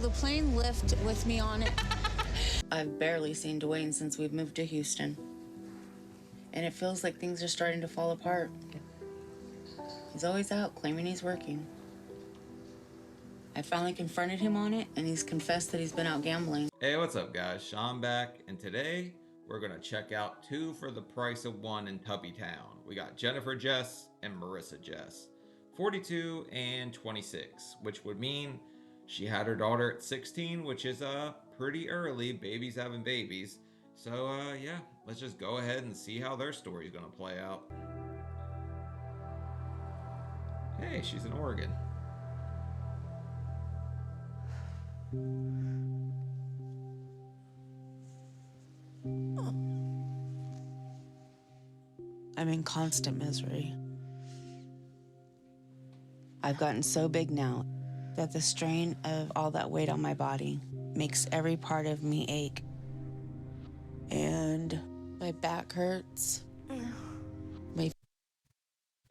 the plane lift with me on it. I've barely seen Dwayne since we've moved to Houston. And it feels like things are starting to fall apart. He's always out claiming he's working. I finally confronted him on it, and he's confessed that he's been out gambling. Hey, what's up guys? Sean back, and today we're gonna check out 2 for the price of 1 in Tuppytown. We got Jennifer Jess and Marissa Jess, 42 and 26, which would mean she had her daughter at 16, which is pretty early, babies having babies. So yeah, let's just go ahead and see how their story is gonna play out. Hey, she's in Oregon. I'm in constant misery. I've gotten so big now that the strain of all that weight on my body makes every part of me ache. And my back hurts.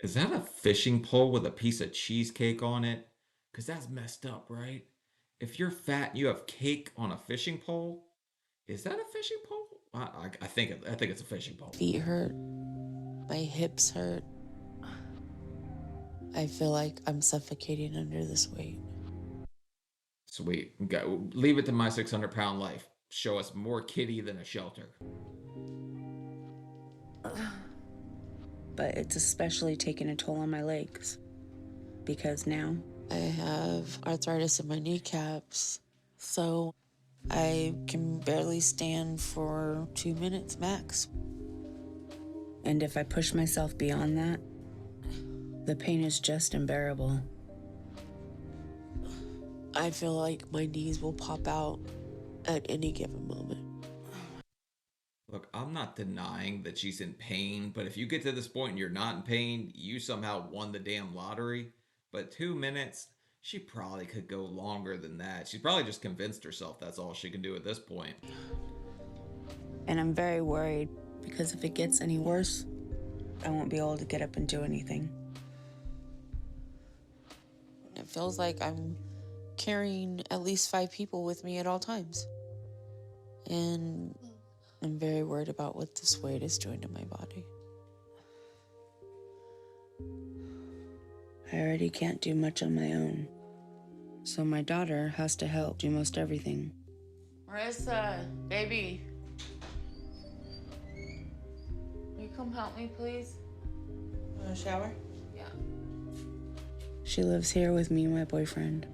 Is that a fishing pole with a piece of cheesecake on it? Because that's messed up, right? If you're fat and you have cake on a fishing pole, is that a fishing pole? I think it's a fishing pole. Feet hurt. My hips hurt. I feel like I'm suffocating under this weight. Sweet. Leave it to my 600-pound life. Show us more kitty than a shelter. But it's especially taking a toll on my legs. Because now I have arthritis in my kneecaps. So I can barely stand for 2 minutes max. And if I push myself beyond that, the pain is just unbearable. I feel like my knees will pop out at any given moment. Look, I'm not denying that she's in pain, but if you get to this point and you're not in pain, you somehow won the damn lottery. But 2 minutes, she probably could go longer than that. She's probably just convinced herself that's all she can do at this point. And I'm very worried because if it gets any worse, I won't be able to get up and do anything. It feels like I'm carrying at least 5 people with me at all times. And I'm very worried about what this weight is doing to my body. I already can't do much on my own. So my daughter has to help do most everything. Marissa, baby. Will you come help me, please? Want a shower? Yeah. She lives here with me and my boyfriend.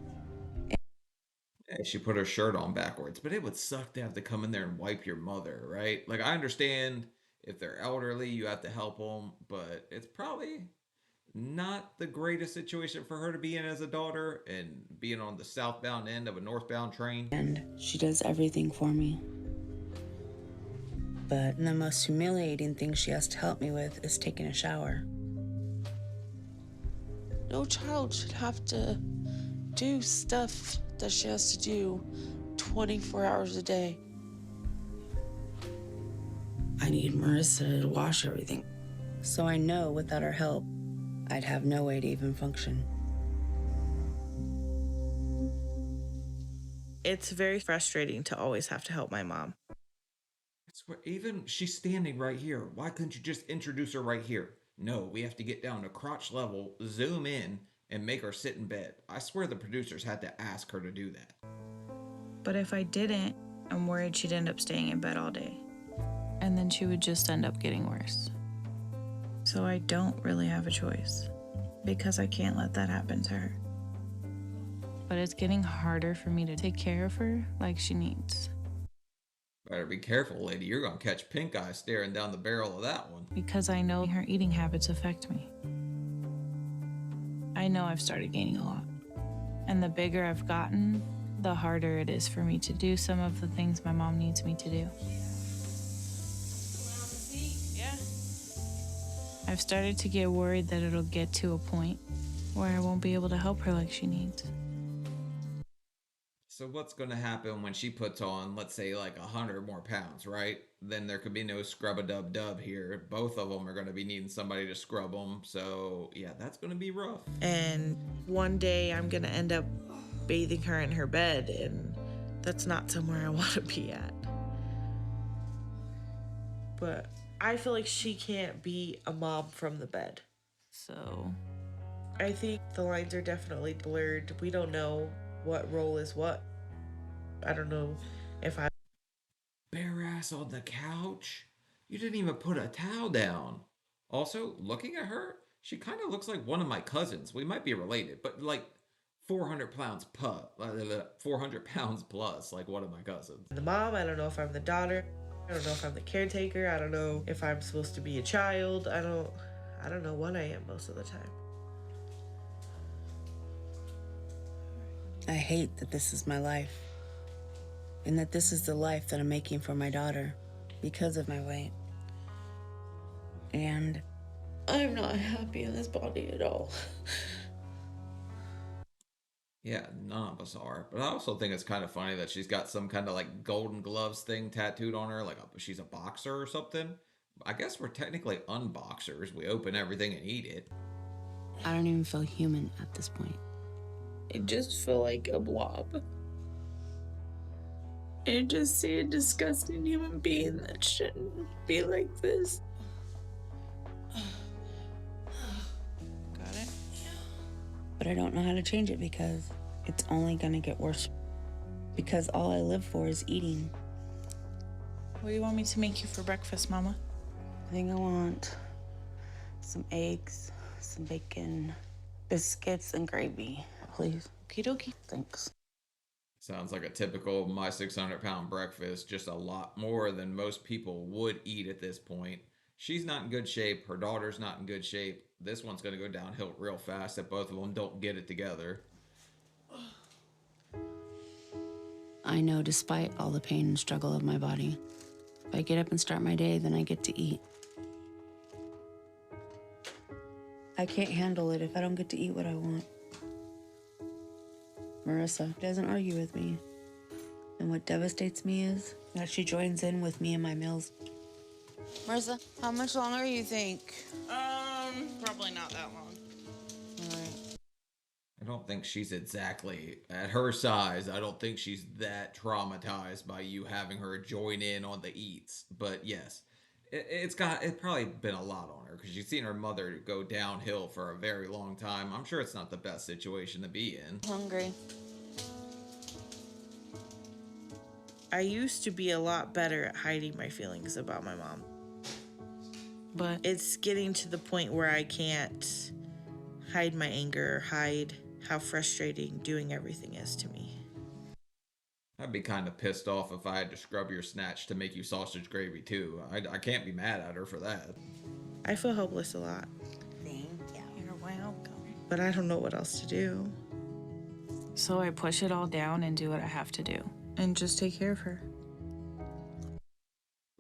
Yeah, she put her shirt on backwards, but it would suck to have to come in there and wipe your mother, right? Like, I understand if they're elderly, you have to help them, but it's probably not the greatest situation for her to be in as a daughter and being on the southbound end of a northbound train. And she does everything for me. But the most humiliating thing she has to help me with is taking a shower. No child should have to do stuff that she has to do 24 hours a day. I need Marissa to wash everything. So I know without her help, I'd have no way to even function. It's very frustrating to always have to help my mom. I swear, even she's standing right here. Why couldn't you just introduce her right here? No, we have to get down to crotch level, zoom in, and make her sit in bed. I swear the producers had to ask her to do that. But if I didn't, I'm worried she'd end up staying in bed all day. And then she would just end up getting worse. So I don't really have a choice, because I can't let that happen to her. But it's getting harder for me to take care of her like she needs. Better be careful, lady. You're gonna catch pink eye staring down the barrel of that one. Because I know her eating habits affect me. I know I've started gaining a lot. And the bigger I've gotten, the harder it is for me to do some of the things my mom needs me to do. I've started to get worried that it'll get to a point where I won't be able to help her like she needs. So what's going to happen when she puts on, let's say, like 100 more pounds, right? Then there could be no scrub-a-dub-dub here. Both of them are going to be needing somebody to scrub them. So, yeah, that's going to be rough. And one day I'm going to end up bathing her in her bed, and that's not somewhere I want to be at. But I feel like she can't be a mom from the bed. So I think the lines are definitely blurred. We don't know what role is what. I don't know if I... Bare ass on the couch? You didn't even put a towel down. Also, looking at her, she kind of looks like one of my cousins. We might be related, but like 400 pounds 400 pounds plus, like one of my cousins. the mom, I don't know if I'm the daughter. I don't know if I'm the caretaker. I don't know if I'm supposed to be a child. I don't know what I am most of the time. I hate that this is my life. And that this is the life that I'm making for my daughter because of my weight. And I'm not happy in this body at all. Yeah, none of us are. But I also think it's kind of funny that she's got some kind of like Golden Gloves thing tattooed on her, like she's a boxer or something. I guess we're technically unboxers. We open everything and eat it. I don't even feel human at this point. I just feel like a blob. I just see a disgusting human being that shouldn't be like this. Got it? But I don't know how to change it because it's only gonna get worse. Because all I live for is eating. What do you want me to make you for breakfast, Mama? I think I want some eggs, some bacon, biscuits, and gravy, please. Okie dokie. Thanks. Sounds like a typical my 600-pound breakfast, just a lot more than most people would eat at this point. She's not in good shape. Her daughter's not in good shape. This one's going to go downhill real fast if both of them don't get it together. I know despite all the pain and struggle of my body, if I get up and start my day, then I get to eat. I can't handle it if I don't get to eat what I want. Marissa doesn't argue with me. And what devastates me is that she joins in with me in my meals. Marissa, how much longer you think? Probably not that long. All right. I don't think she's exactly at her size. I don't think she's that traumatized by you having her join in on the eats. But yes, it's probably been a lot on her because she's seen her mother go downhill for a very long time. I'm sure it's not the best situation to be in. Hungry. I used to be a lot better at hiding my feelings about my mom. But it's getting to the point where I can't hide my anger or hide how frustrating doing everything is to me. I'd be kind of pissed off if I had to scrub your snatch to make you sausage gravy too. I can't be mad at her for that. I feel hopeless a lot, Thank you. You're welcome. but I don't know what else to do. So I push it all down and do what I have to do. And just take care of her.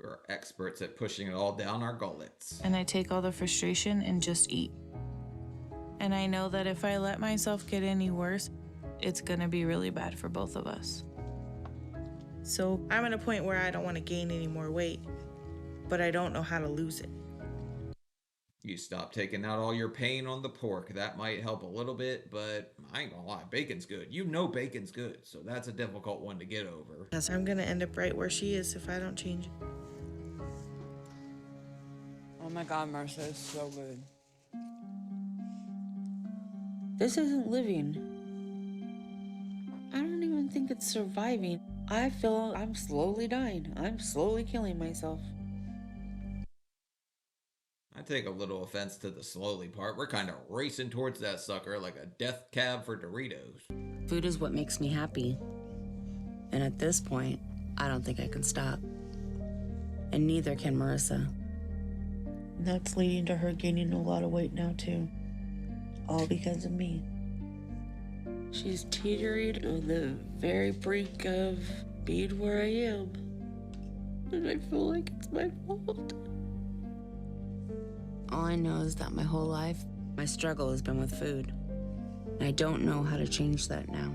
We're experts at pushing it all down our gullets. And I take all the frustration and just eat. And I know that if I let myself get any worse, it's gonna be really bad for both of us. So I'm at a point where I don't want to gain any more weight, but I don't know how to lose it. You stop taking out all your pain on the pork. That might help a little bit, but I ain't gonna lie, bacon's good. You know bacon's good, so that's a difficult one to get over. Because I'm going to end up right where she is if I don't change it. Oh my God, Marissa, it's so good. This isn't living. I don't even think it's surviving. I feel I'm slowly dying. I'm slowly killing myself. I take a little offense to the slowly part. We're kind of racing towards that sucker like a death cab for Doritos. Food is what makes me happy. And at this point, I don't think I can stop. And neither can Marissa. That's leading to her gaining a lot of weight now, too. All because of me. She's teetering on the very brink of being where I am. And I feel like it's my fault. All I know is that my whole life, my struggle has been with food. And I don't know how to change that now,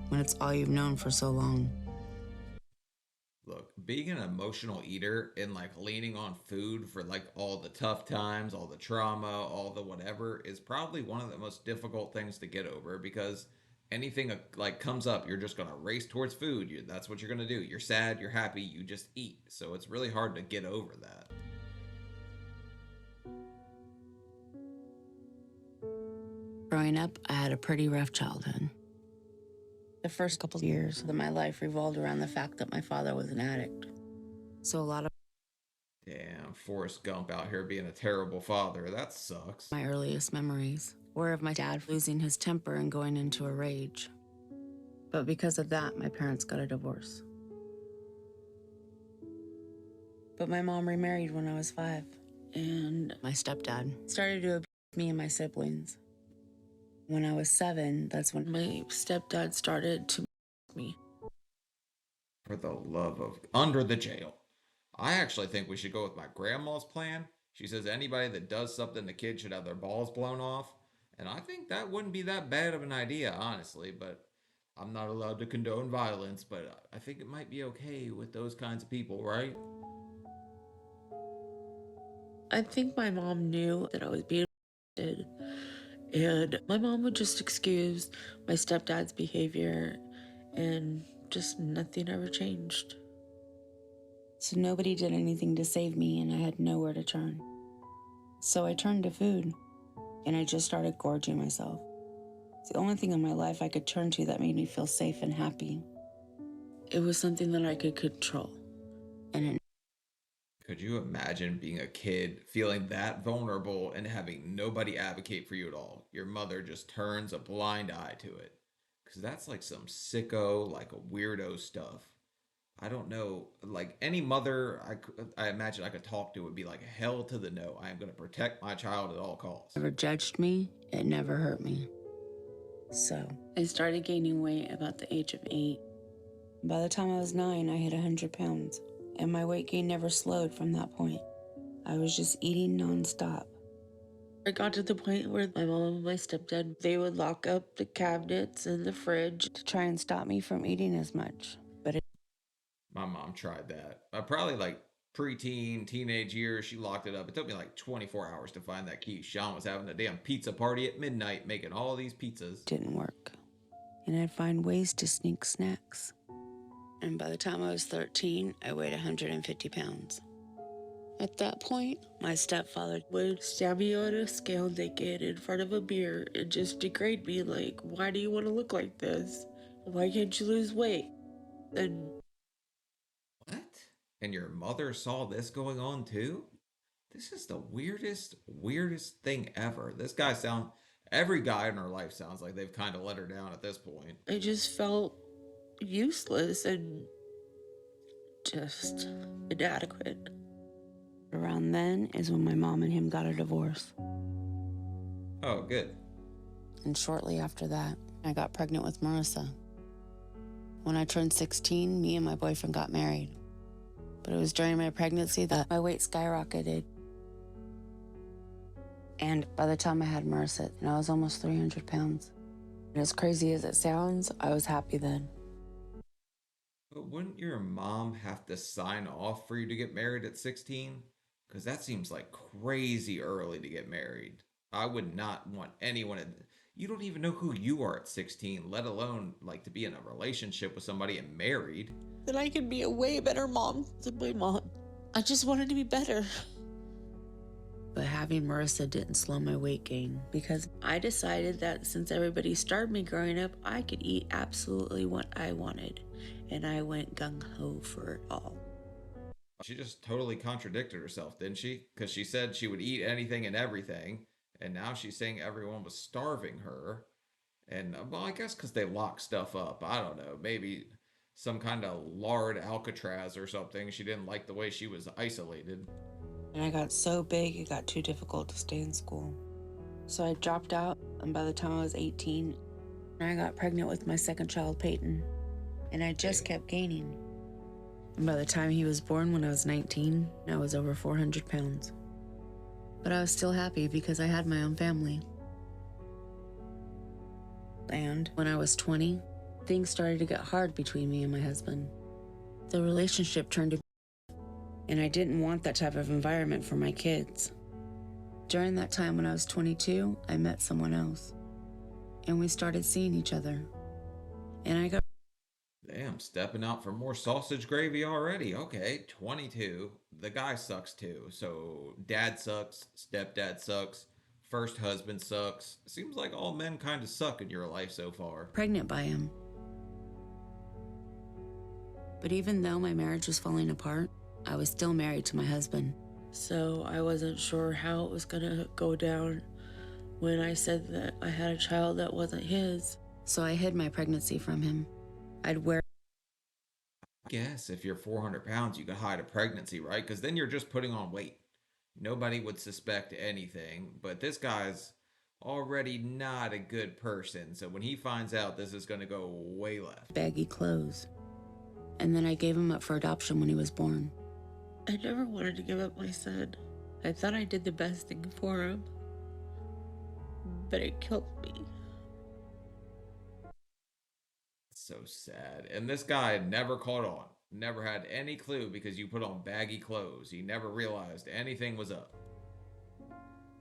when it's all you've known for so long. Look, being an emotional eater and like leaning on food for like all the tough times, all the trauma, all the whatever is probably one of the most difficult things to get over because anything like comes up, you're just gonna race towards food. That's what you're gonna do. You're sad, you're happy, you just eat. So it's really hard to get over that. Growing up, I had a pretty rough childhood. The first couple years of my life revolved around the fact that my father was an addict. So a lot of Damn, Forrest Gump out here being a terrible father. That sucks. my earliest memories were of my dad losing his temper and going into a rage. But because of that, my parents got a divorce. But my mom remarried when I was 5, and my stepdad started to abuse me and my siblings. When I was 7, that's when my stepdad started to me. For the love of under the jail. I actually think we should go with my grandma's plan. She says anybody that does something the kid should have their balls blown off. And I think that wouldn't be that bad of an idea, honestly, but I'm not allowed to condone violence, but I think it might be okay with those kinds of people, right? I think my mom knew that I was being abused, and my mom would just excuse my stepdad's behavior, and just nothing ever changed. So nobody did anything to save me, and I had nowhere to turn. So I turned to food, and I just started gorging myself. It's the only thing in my life I could turn to that made me feel safe and happy. It was something that I could control, and it Could you imagine being a kid, feeling that vulnerable and having nobody advocate for you at all? Your mother just turns a blind eye to it. Because that's like some sicko, like a weirdo stuff. I don't know, like any mother I imagine I could talk to would be like, hell to the no. I am going to protect my child at all costs. never judged me, it never hurt me. So I started gaining weight about the age of 8. By the time I was 9, I hit 100 pounds, and my weight gain never slowed from that point. I was just eating nonstop. I got to the point where my mom and my stepdad, they would lock up the cabinets and the fridge to try and stop me from eating as much. But My mom tried that. Probably like preteen, teenage years, she locked it up. It took me like 24 hours to find that key. Sean was having a damn pizza party at midnight making all these pizzas. didn't work. And I'd find ways to sneak snacks. And by the time I was 13, I weighed 150 pounds. At that point, my stepfather would stand me on a scale naked in front of a mirror and just degrade me like, why do you want to look like this? Why can't you lose weight? And What? And your mother saw this going on too? This is the weirdest thing ever. Every guy in her life sounds like they've kind of let her down at this point. I just felt useless and just inadequate. Around then is when my mom and him got a divorce. Oh, good. And shortly after that, I got pregnant with Marissa. When I turned 16, me and my boyfriend got married. But it was during my pregnancy that my weight skyrocketed. And by the time I had Marissa, I was almost 300 pounds. And as crazy as it sounds, I was happy then. But wouldn't your mom have to sign off for you to get married at 16? Because that seems like crazy early to get married. I would not want anyone. You don't even know who you are at 16, let alone like to be in a relationship with somebody and married. That I could be a way better mom than my mom. I just wanted to be better. But having Marissa didn't slow my weight gain because I decided that since everybody starved me growing up, I could eat absolutely what I wanted. And I went gung-ho for it all. She just totally contradicted herself, didn't she? Because she said she would eat anything and everything, and now she's saying everyone was starving her. And, well, I guess because they lock stuff up. I don't know. Maybe some kind of lard Alcatraz or something. She didn't like the way she was isolated. And I got so big, it got too difficult to stay in school. So I dropped out, and by the time I was 18, I got pregnant with my second child, Peyton. And I just kept gaining. And by the time he was born, when I was 19, I was over 400 pounds. But I was still happy because I had my own family. And when I was 20, things started to get hard between me and my husband. The relationship turned to, and I didn't want that type of environment for my kids. During that time when I was 22, I met someone else. And we started seeing each other. And I got Damn, stepping out for more sausage gravy already. Okay, 22. The guy sucks too. So dad sucks, stepdad sucks, first husband sucks. Seems like all men kind of suck in your life so far. pregnant by him. But even though my marriage was falling apart, I was still married to my husband. So I wasn't sure how it was gonna go down when I said that I had a child that wasn't his. So I hid my pregnancy from him. I'd wear Guess if you're 400 pounds, you could hide a pregnancy, right? Because then you're just putting on weight. Nobody would suspect anything. But this guy's already not a good person. So when he finds out, this is going to go way left. baggy clothes. And then I gave him up for adoption when he was born. I never wanted to give up my son. I thought I did the best thing for him. But it killed me. So sad. And this guy never caught on. Never had any clue because you put on baggy clothes. He never realized anything was up.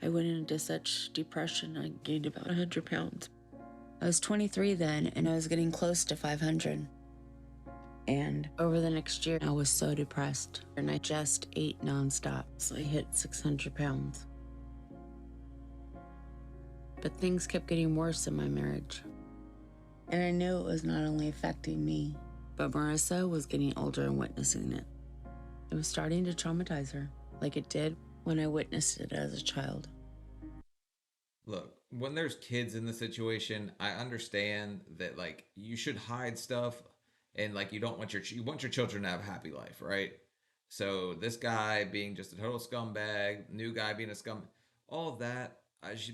I went into such depression, I gained about 100 pounds. I was 23 then, and I was getting close to 500. And over the next year, I was so depressed, and I just ate nonstop, so I hit 600 pounds. But things kept getting worse in my marriage. And I knew it was not only affecting me, but Marissa was getting older and witnessing it. It was starting to traumatize her, like it did when I witnessed it as a child. Look, when there's kids in the situation, I understand that like you should hide stuff and like you don't want you want your children to have a happy life, right? So this guy being just a total scumbag, new guy being a all of that,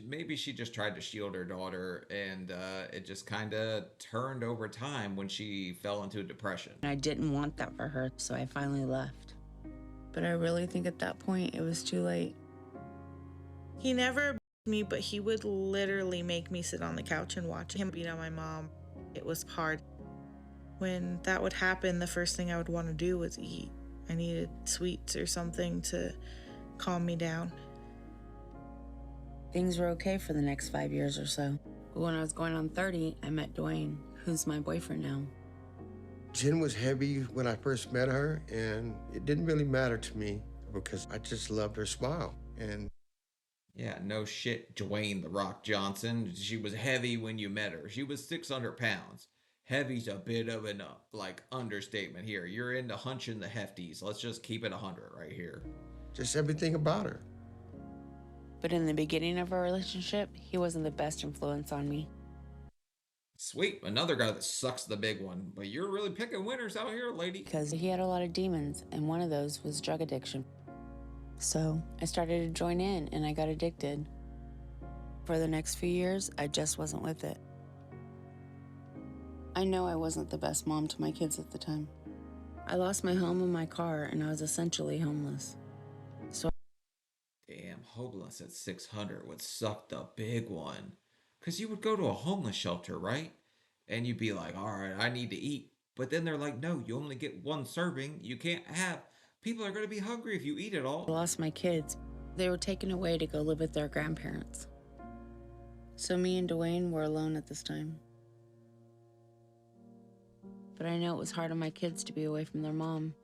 maybe she just tried to shield her daughter, and it just kind of turned over time when she fell into a depression. And I didn't want that for her, so I finally left. But I really think at that point it was too late. He never beat me, but he would literally make me sit on the couch and watch him beat on my mom. It was hard. When that would happen, the first thing I would want to do was eat. I needed sweets or something to calm me down. Things were okay for the next 5 years or so. But when I was going on 30, I met Dwayne, who's my boyfriend now. Jen was heavy when I first met her, and it didn't really matter to me because I just loved her smile. And Yeah, no shit, Dwayne The Rock Johnson. She was heavy when you met her. She was 600 pounds. Heavy's a bit of an understatement here. You're into hunching the hefties. Let's just keep it 100 right here. just everything about her. But in the beginning of our relationship, he wasn't the best influence on me. Sweet, another guy that sucks the big one. But you're really picking winners out here, lady. Because he had a lot of demons, and one of those was drug addiction. So I started to join in, and I got addicted. For the next few years, I just wasn't with it. I know I wasn't the best mom to my kids at the time. I lost my home and my car, and I was essentially homeless. Damn, homeless at 600 would suck the big one. Because you would go to a homeless shelter, right? And you'd be like, all right, I need to eat. But then they're like, no, you only get one serving. You can't have. People are going to be hungry if you eat it all. I lost my kids. They were taken away to go live with their grandparents. So me and Dwayne were alone at this time. But I know it was hard on my kids to be away from their mom.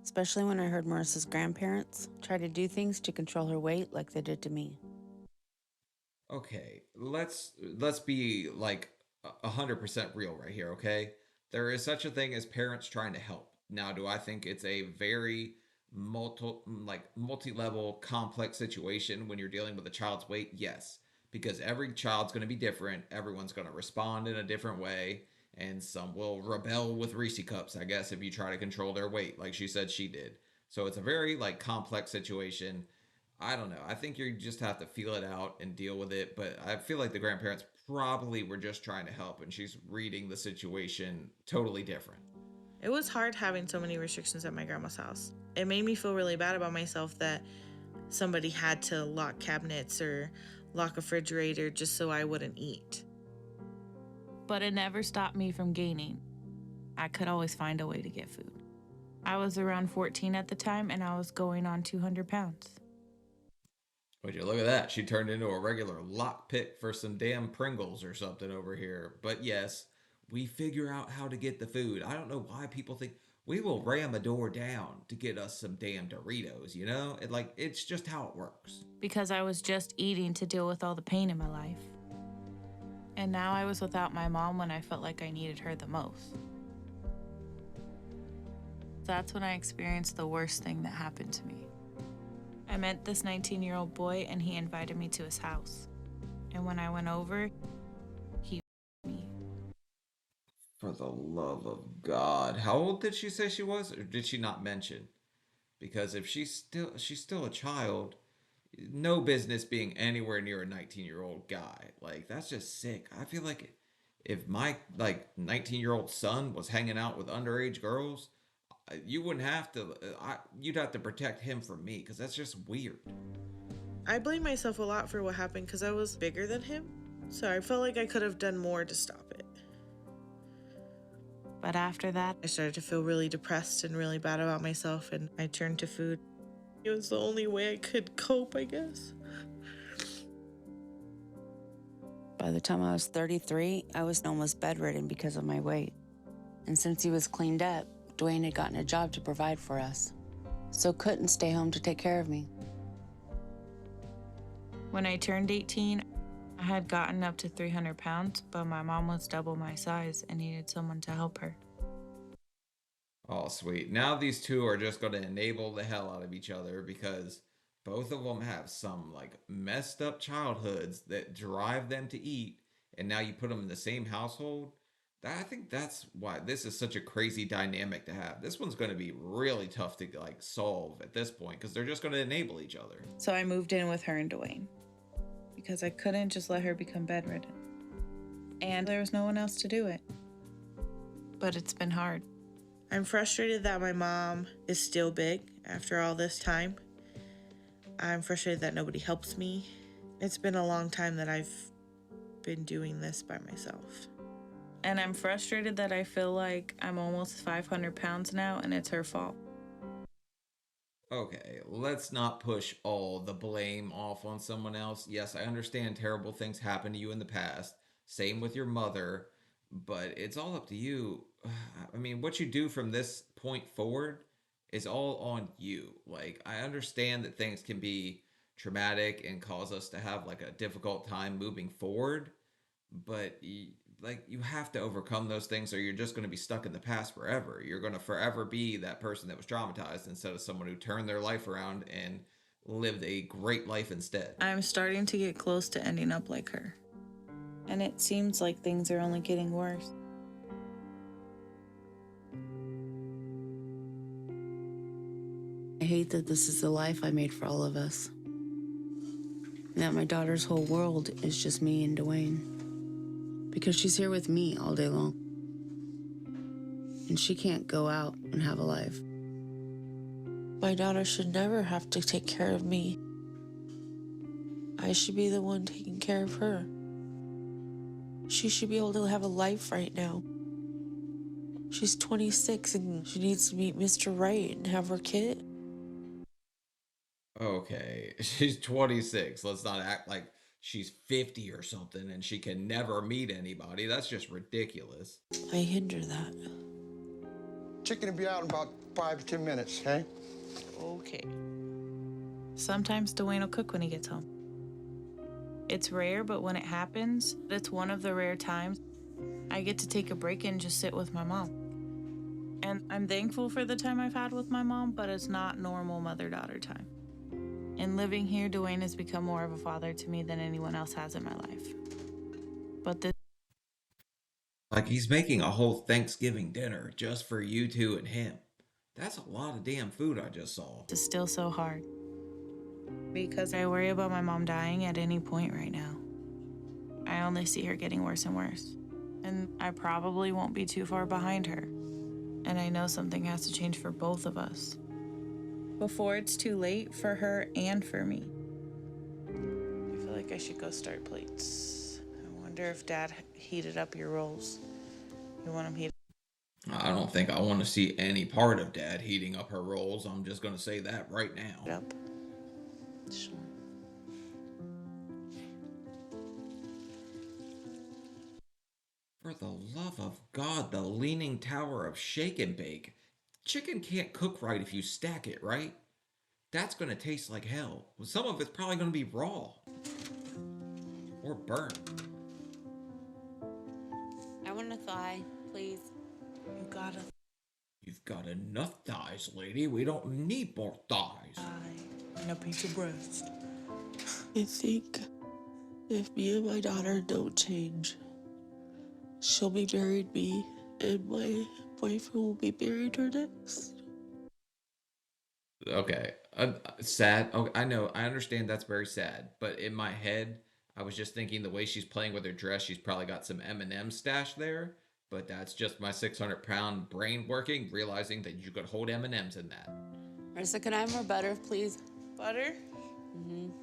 Especially when I heard Marissa's grandparents try to do things to control her weight like they did to me. Okay, let's be like 100% real right here, okay? There is such a thing as parents trying to help. Now, do I think it's a very multi-level complex situation when you're dealing with a child's weight? Yes, because every child's going to be different. Everyone's going to respond in a different way, and some will rebel with Reese cups, I guess, if you try to control their weight like she said she did. So it's a very complex situation. I don't know. I think you just have to feel it out and deal with it. But I feel like the grandparents probably were just trying to help, and she's reading the situation totally different. It was hard having so many restrictions at my grandma's house. It made me feel really bad about myself that somebody had to lock cabinets or lock a refrigerator just so I wouldn't eat. But it never stopped me from gaining. I could always find a way to get food. I was around 14 at the time, and I was going on 200 pounds. Would you look at that? She turned into a regular lockpick for some damn Pringles or something over here. But yes, we figure out how to get the food. I don't know why people think we will ram a door down to get us some damn Doritos, you know? It's just how it works. Because I was just eating to deal with all the pain in my life. And now I was without my mom when I felt like I needed her the most. That's when I experienced the worst thing that happened to me. I met this 19-year-old boy and he invited me to his house. And when I went over, he me. For the love of God. How old did she say she was? Or did she not mention? Because if she's still a child, no business being anywhere near a 19-year-old guy. Like, that's just sick. I feel like if my 19-year-old son was hanging out with underage girls, you wouldn't have to you'd have to protect him from me, because that's just weird. I blame myself a lot for what happened because I was bigger than him. So I felt like I could have done more to stop it. But after that, I started to feel really depressed and really bad about myself, and I turned to food. It was the only way I could cope, I guess. By the time I was 33, I was almost bedridden because of my weight. And since he was cleaned up, Dwayne had gotten a job to provide for us, so couldn't stay home to take care of me. when I turned 18, I had gotten up to 300 pounds, but my mom was double my size and needed someone to help her. Oh, sweet. Now these two are just going to enable the hell out of each other because both of them have some messed up childhoods that drive them to eat, and now you put them in the same household. I think that's why this is such a crazy dynamic to have. This one's going to be really tough to solve at this point because they're just going to enable each other. So I moved in with her and Dwayne because I couldn't just let her become bedridden. And there was no one else to do it. But it's been hard. I'm frustrated that my mom is still big after all this time. I'm frustrated that nobody helps me. It's been a long time that I've been doing this by myself. And I'm frustrated that I feel like I'm almost 500 pounds now and it's her fault. Okay, let's not push all the blame off on someone else. Yes, I understand terrible things happened to you in the past. Same with your mother, but it's all up to you. I mean, what you do from this point forward is all on you. I understand that things can be traumatic and cause us to have a difficult time moving forward, but you have to overcome those things or you're just going to be stuck in the past forever. You're going to forever be that person that was traumatized instead of someone who turned their life around and lived a great life instead. I'm starting to get close to ending up like her. And it seems like things are only getting worse. I hate that this is the life I made for all of us. And that my daughter's whole world is just me and Dwayne. Because she's here with me all day long. And she can't go out and have a life. My daughter should never have to take care of me. I should be the one taking care of her. She should be able to have a life right now. She's 26 and she needs to meet Mr. Right and have her kid. Okay, she's 26. Let's not act like she's 50 or something and she can never meet anybody. That's just ridiculous. I hinder that. Chicken will be out in about 5 to 10 minutes, okay? Okay. Sometimes Dwayne will cook when he gets home. It's rare, but when it happens, it's one of the rare times I get to take a break and just sit with my mom. And I'm thankful for the time I've had with my mom, but it's not normal mother-daughter time. In living here, Dwayne has become more of a father to me than anyone else has in my life. But this He's making a whole Thanksgiving dinner just for you two and him. That's a lot of damn food I just saw. is still so hard. Because I worry about my mom dying at any point right now. I only see her getting worse and worse. And I probably won't be too far behind her. And I know something has to change for both of us. Before it's too late for her and for me. I feel like I should go start plates. I wonder if Dad heated up your rolls. You want them heated? I don't think I want to see any part of Dad heating up her rolls. I'm just going to say that right now. Up. Sure. For the love of God, the Leaning Tower of Shake and Bake. Chicken can't cook right if you stack it, right? That's gonna taste like hell. Some of it's probably gonna be raw or burnt. I want a thigh, please. You gotta You've got enough thighs, lady. We don't need more thighs. die and a piece of breast. I think if me and my daughter don't change, she'll be married me, and my boyfriend will be married her next. Okay, sad. Okay, I know. I understand that's very sad. But in my head, I was just thinking the way she's playing with her dress, she's probably got some M&M stashed there. But that's just my 600-pound brain working, realizing that you could hold M&Ms in that. Marissa, can I have more butter, please? Butter?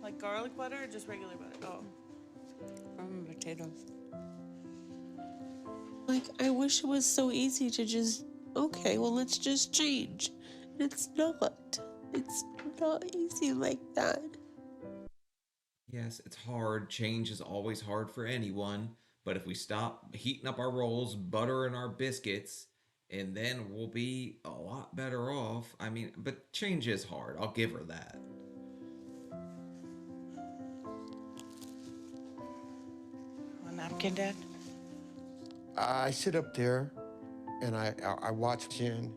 Like garlic butter or just regular butter? Oh. From potatoes. Like, I wish it was so easy to just, okay, well, let's just change. It's not. It's not easy like that. Yes, it's hard. Change is always hard for anyone. But if we stop heating up our rolls, buttering our biscuits, and then we'll be a lot better off. I mean, but change is hard. I'll give her that. A napkin, Dad? I sit up there and I watch Jen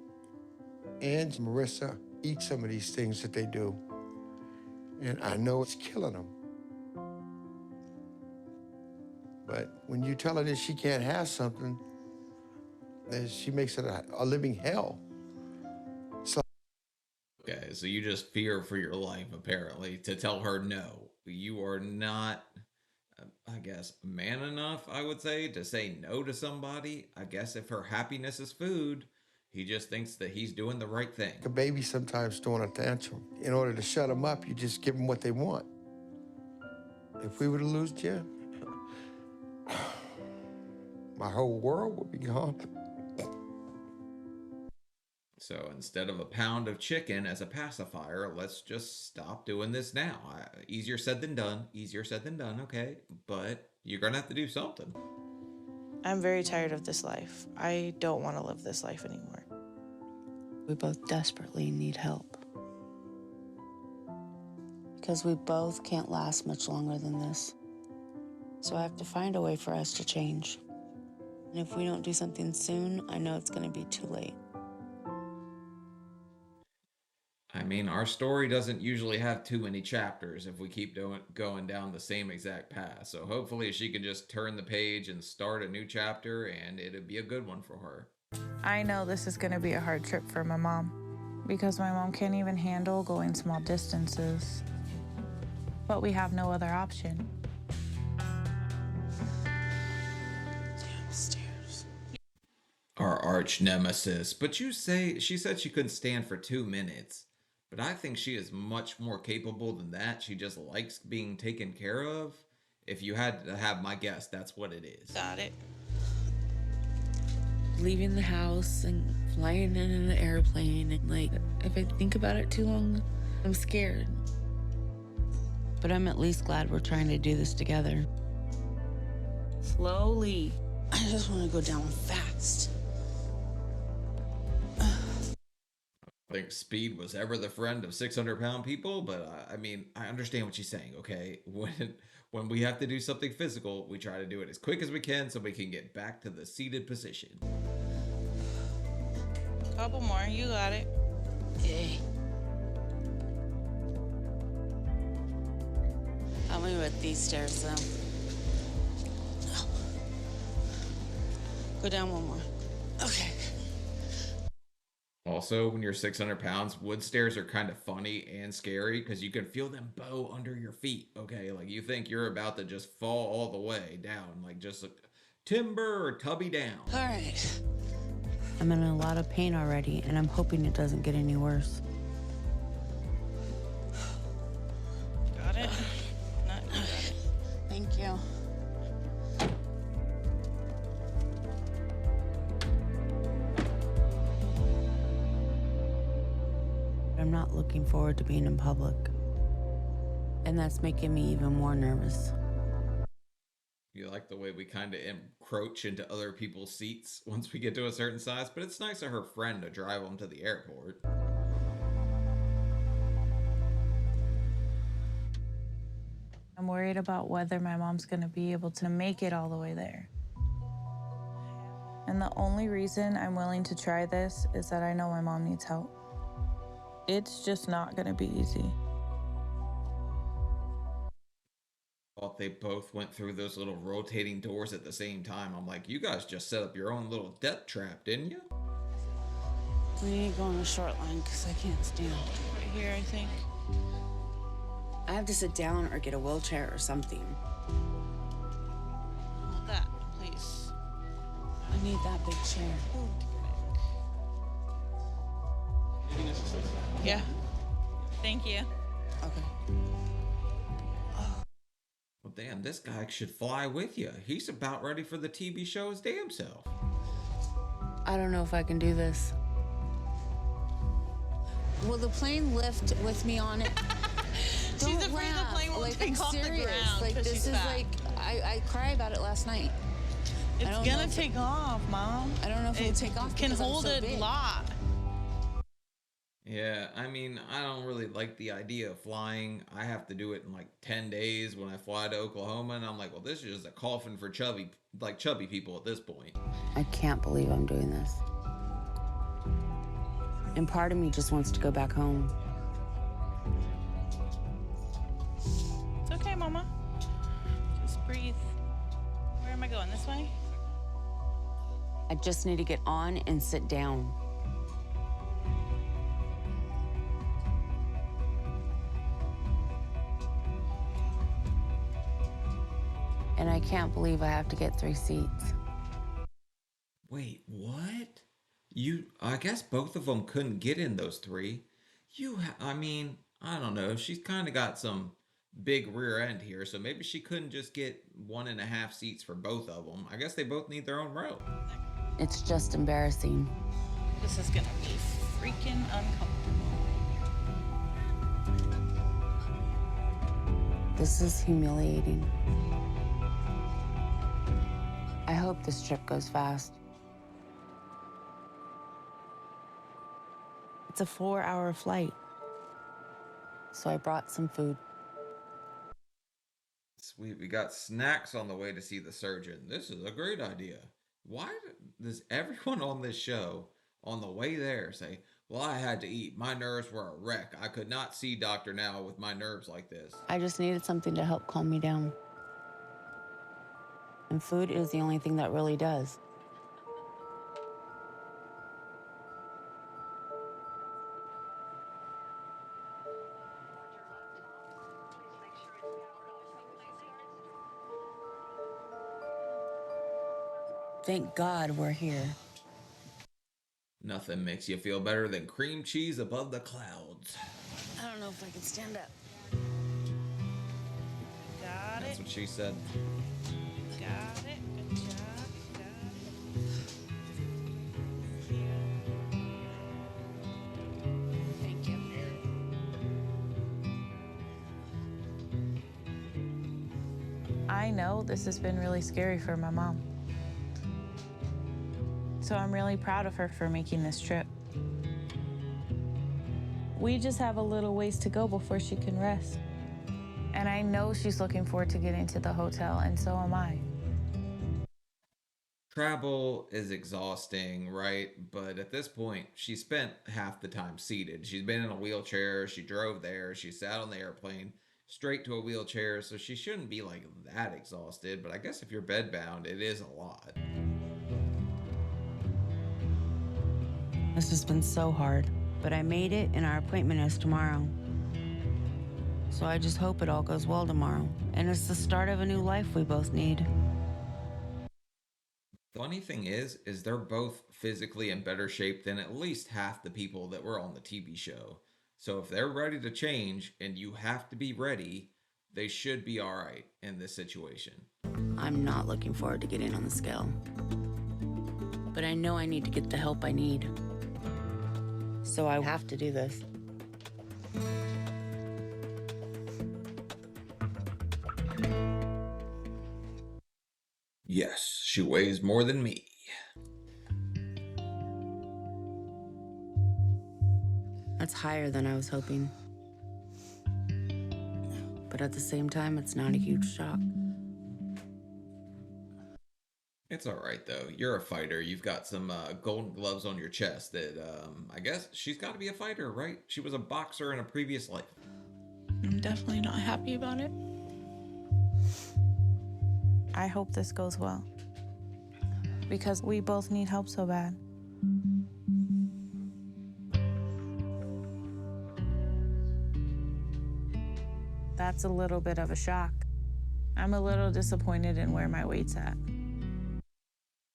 and Marissa eat some of these things that they do. And I know it's killing them. But when you tell her that she can't have something, then she makes it a living hell. Okay, so you just fear for your life, apparently, to tell her no. You are not, I guess, man enough, I would say no to somebody. I guess if her happiness is food, he just thinks that he's doing the right thing. A baby sometimes throwing a tantrum. In order to shut them up, you just give them what they want. If we were to lose Jen, my whole world would be gone. So instead of a pound of chicken as a pacifier, let's just stop doing this now. Easier said than done. Easier said than done, okay? But you're going to have to do something. I'm very tired of this life. I don't want to live this life anymore. We both desperately need help. Because we both can't last much longer than this. So I have to find a way for us to change. And if we don't do something soon, I know it's going to be too late. I mean, our story doesn't usually have too many chapters if we keep going down the same exact path. So hopefully she can just turn the page and start a new chapter, and it'll be a good one for her. I know this is going to be a hard trip for my mom because my mom can't even handle going small distances. But we have no other option. Downstairs. Our arch nemesis. But she said she couldn't stand for 2 minutes. But I think she is much more capable than that. She just likes being taken care of. If you had to have my guess, that's what it is. Got it. Leaving the house and flying in an airplane, and like, if I think about it too long, I'm scared. But I'm at least glad we're trying to do this together. Slowly. I just want to go down fast. I think speed was ever the friend of 600-pound people, but I mean, I understand what she's saying, okay? When we have to do something physical, we try to do it as quick as we can so we can get back to the seated position. Couple more. You got it. Yay. Help me with these stairs, though. Go down one more. Okay. Also, when you're 600 pounds, wood stairs are kind of funny and scary because you can feel them bow under your feet, okay? Like, you think you're about to just fall all the way down, like just like timber or tubby down. All right. I'm in a lot of pain already, and I'm hoping it doesn't get any worse. Got it? Not you got it. Thank you. I'm not looking forward to being in public. And that's making me even more nervous. You like the way we kind of encroach into other people's seats once we get to a certain size, but it's nice of her friend to drive them to the airport. I'm worried about whether my mom's gonna be able to make it all the way there. And the only reason I'm willing to try this is that I know my mom needs help. It's just not gonna be easy. Thought they both went through those little rotating doors at the same time. I'm like, you guys just set up your own little death trap, didn't you? We need to go on a short line because I can't stand. Right here, I think. I have to sit down or get a wheelchair or something. Hold that, please. I need that big chair. Yeah. Thank you. Okay. Well, damn, this guy should fly with you. He's about ready for the TV show's damn self. I don't know if I can do this. Will the plane lift with me on it? She's afraid the plane won't take off the ground Like 'cause this she's is fat. like I cried about it last night. It's gonna take off, Mom. I don't know if it'll take off. Can because I'm hold so a big. lot. Yeah, I mean, I don't really like the idea of flying. I have to do it in like 10 days when I fly to Oklahoma, and I'm like, well, this is just a coffin for chubby people at this point. I can't believe I'm doing this. And part of me just wants to go back home. It's okay, Mama. Just breathe. Where am I going? This way? I just need to get on and sit down. And I can't believe I have to get 3 seats. Wait, what? I guess both of them couldn't get in those 3. I mean, I don't know. She's kind of got some big rear end here, so maybe she couldn't just get 1.5 seats for both of them. I guess they both need their own row. It's just embarrassing. This is gonna be freaking uncomfortable. This is humiliating. I hope this trip goes fast. It's a 4-hour flight. So I brought some food. Sweet, we got snacks on the way to see the surgeon. This is a great idea. Why does everyone on this show on the way there say, well, I had to eat. My nerves were a wreck. I could not see Dr. Now with my nerves like this. I just needed something to help calm me down. And food is the only thing that really does. Thank God we're here. Nothing makes you feel better than cream cheese above the clouds. I don't know if I can stand up. Got That's it. what she said. Got it. Good job. Got it. Thank you. I know this has been really scary for my mom. So I'm really proud of her for making this trip. We just have a little ways to go before she can rest. And I know she's looking forward to getting to the hotel, and so am I. Travel is exhausting, right? But at this point, she spent half the time seated. She's been in a wheelchair. She drove there. She sat on the airplane straight to a wheelchair. So she shouldn't be like that exhausted. But I guess if you're bedbound, it is a lot. This has been so hard, but I made it and our appointment is tomorrow. So I just hope it all goes well tomorrow. And it's the start of a new life we both need. Funny thing is they're both physically in better shape than at least half the people that were on the TV show. So if they're ready to change and you have to be ready, they should be all right in this situation. I'm not looking forward to getting on the scale. But I know I need to get the help I need. So I have to do this. Yes, She weighs more than me. That's higher than I was hoping. But at the same time, it's not a huge shock. It's all right though. You're a fighter. You've got some golden gloves on your chest. That I guess she's got to be a fighter, right? She was a boxer in a previous life. I'm definitely not happy about it. I hope this goes well. Because we both need help so bad. That's a little bit of a shock. I'm a little disappointed in where my weight's at.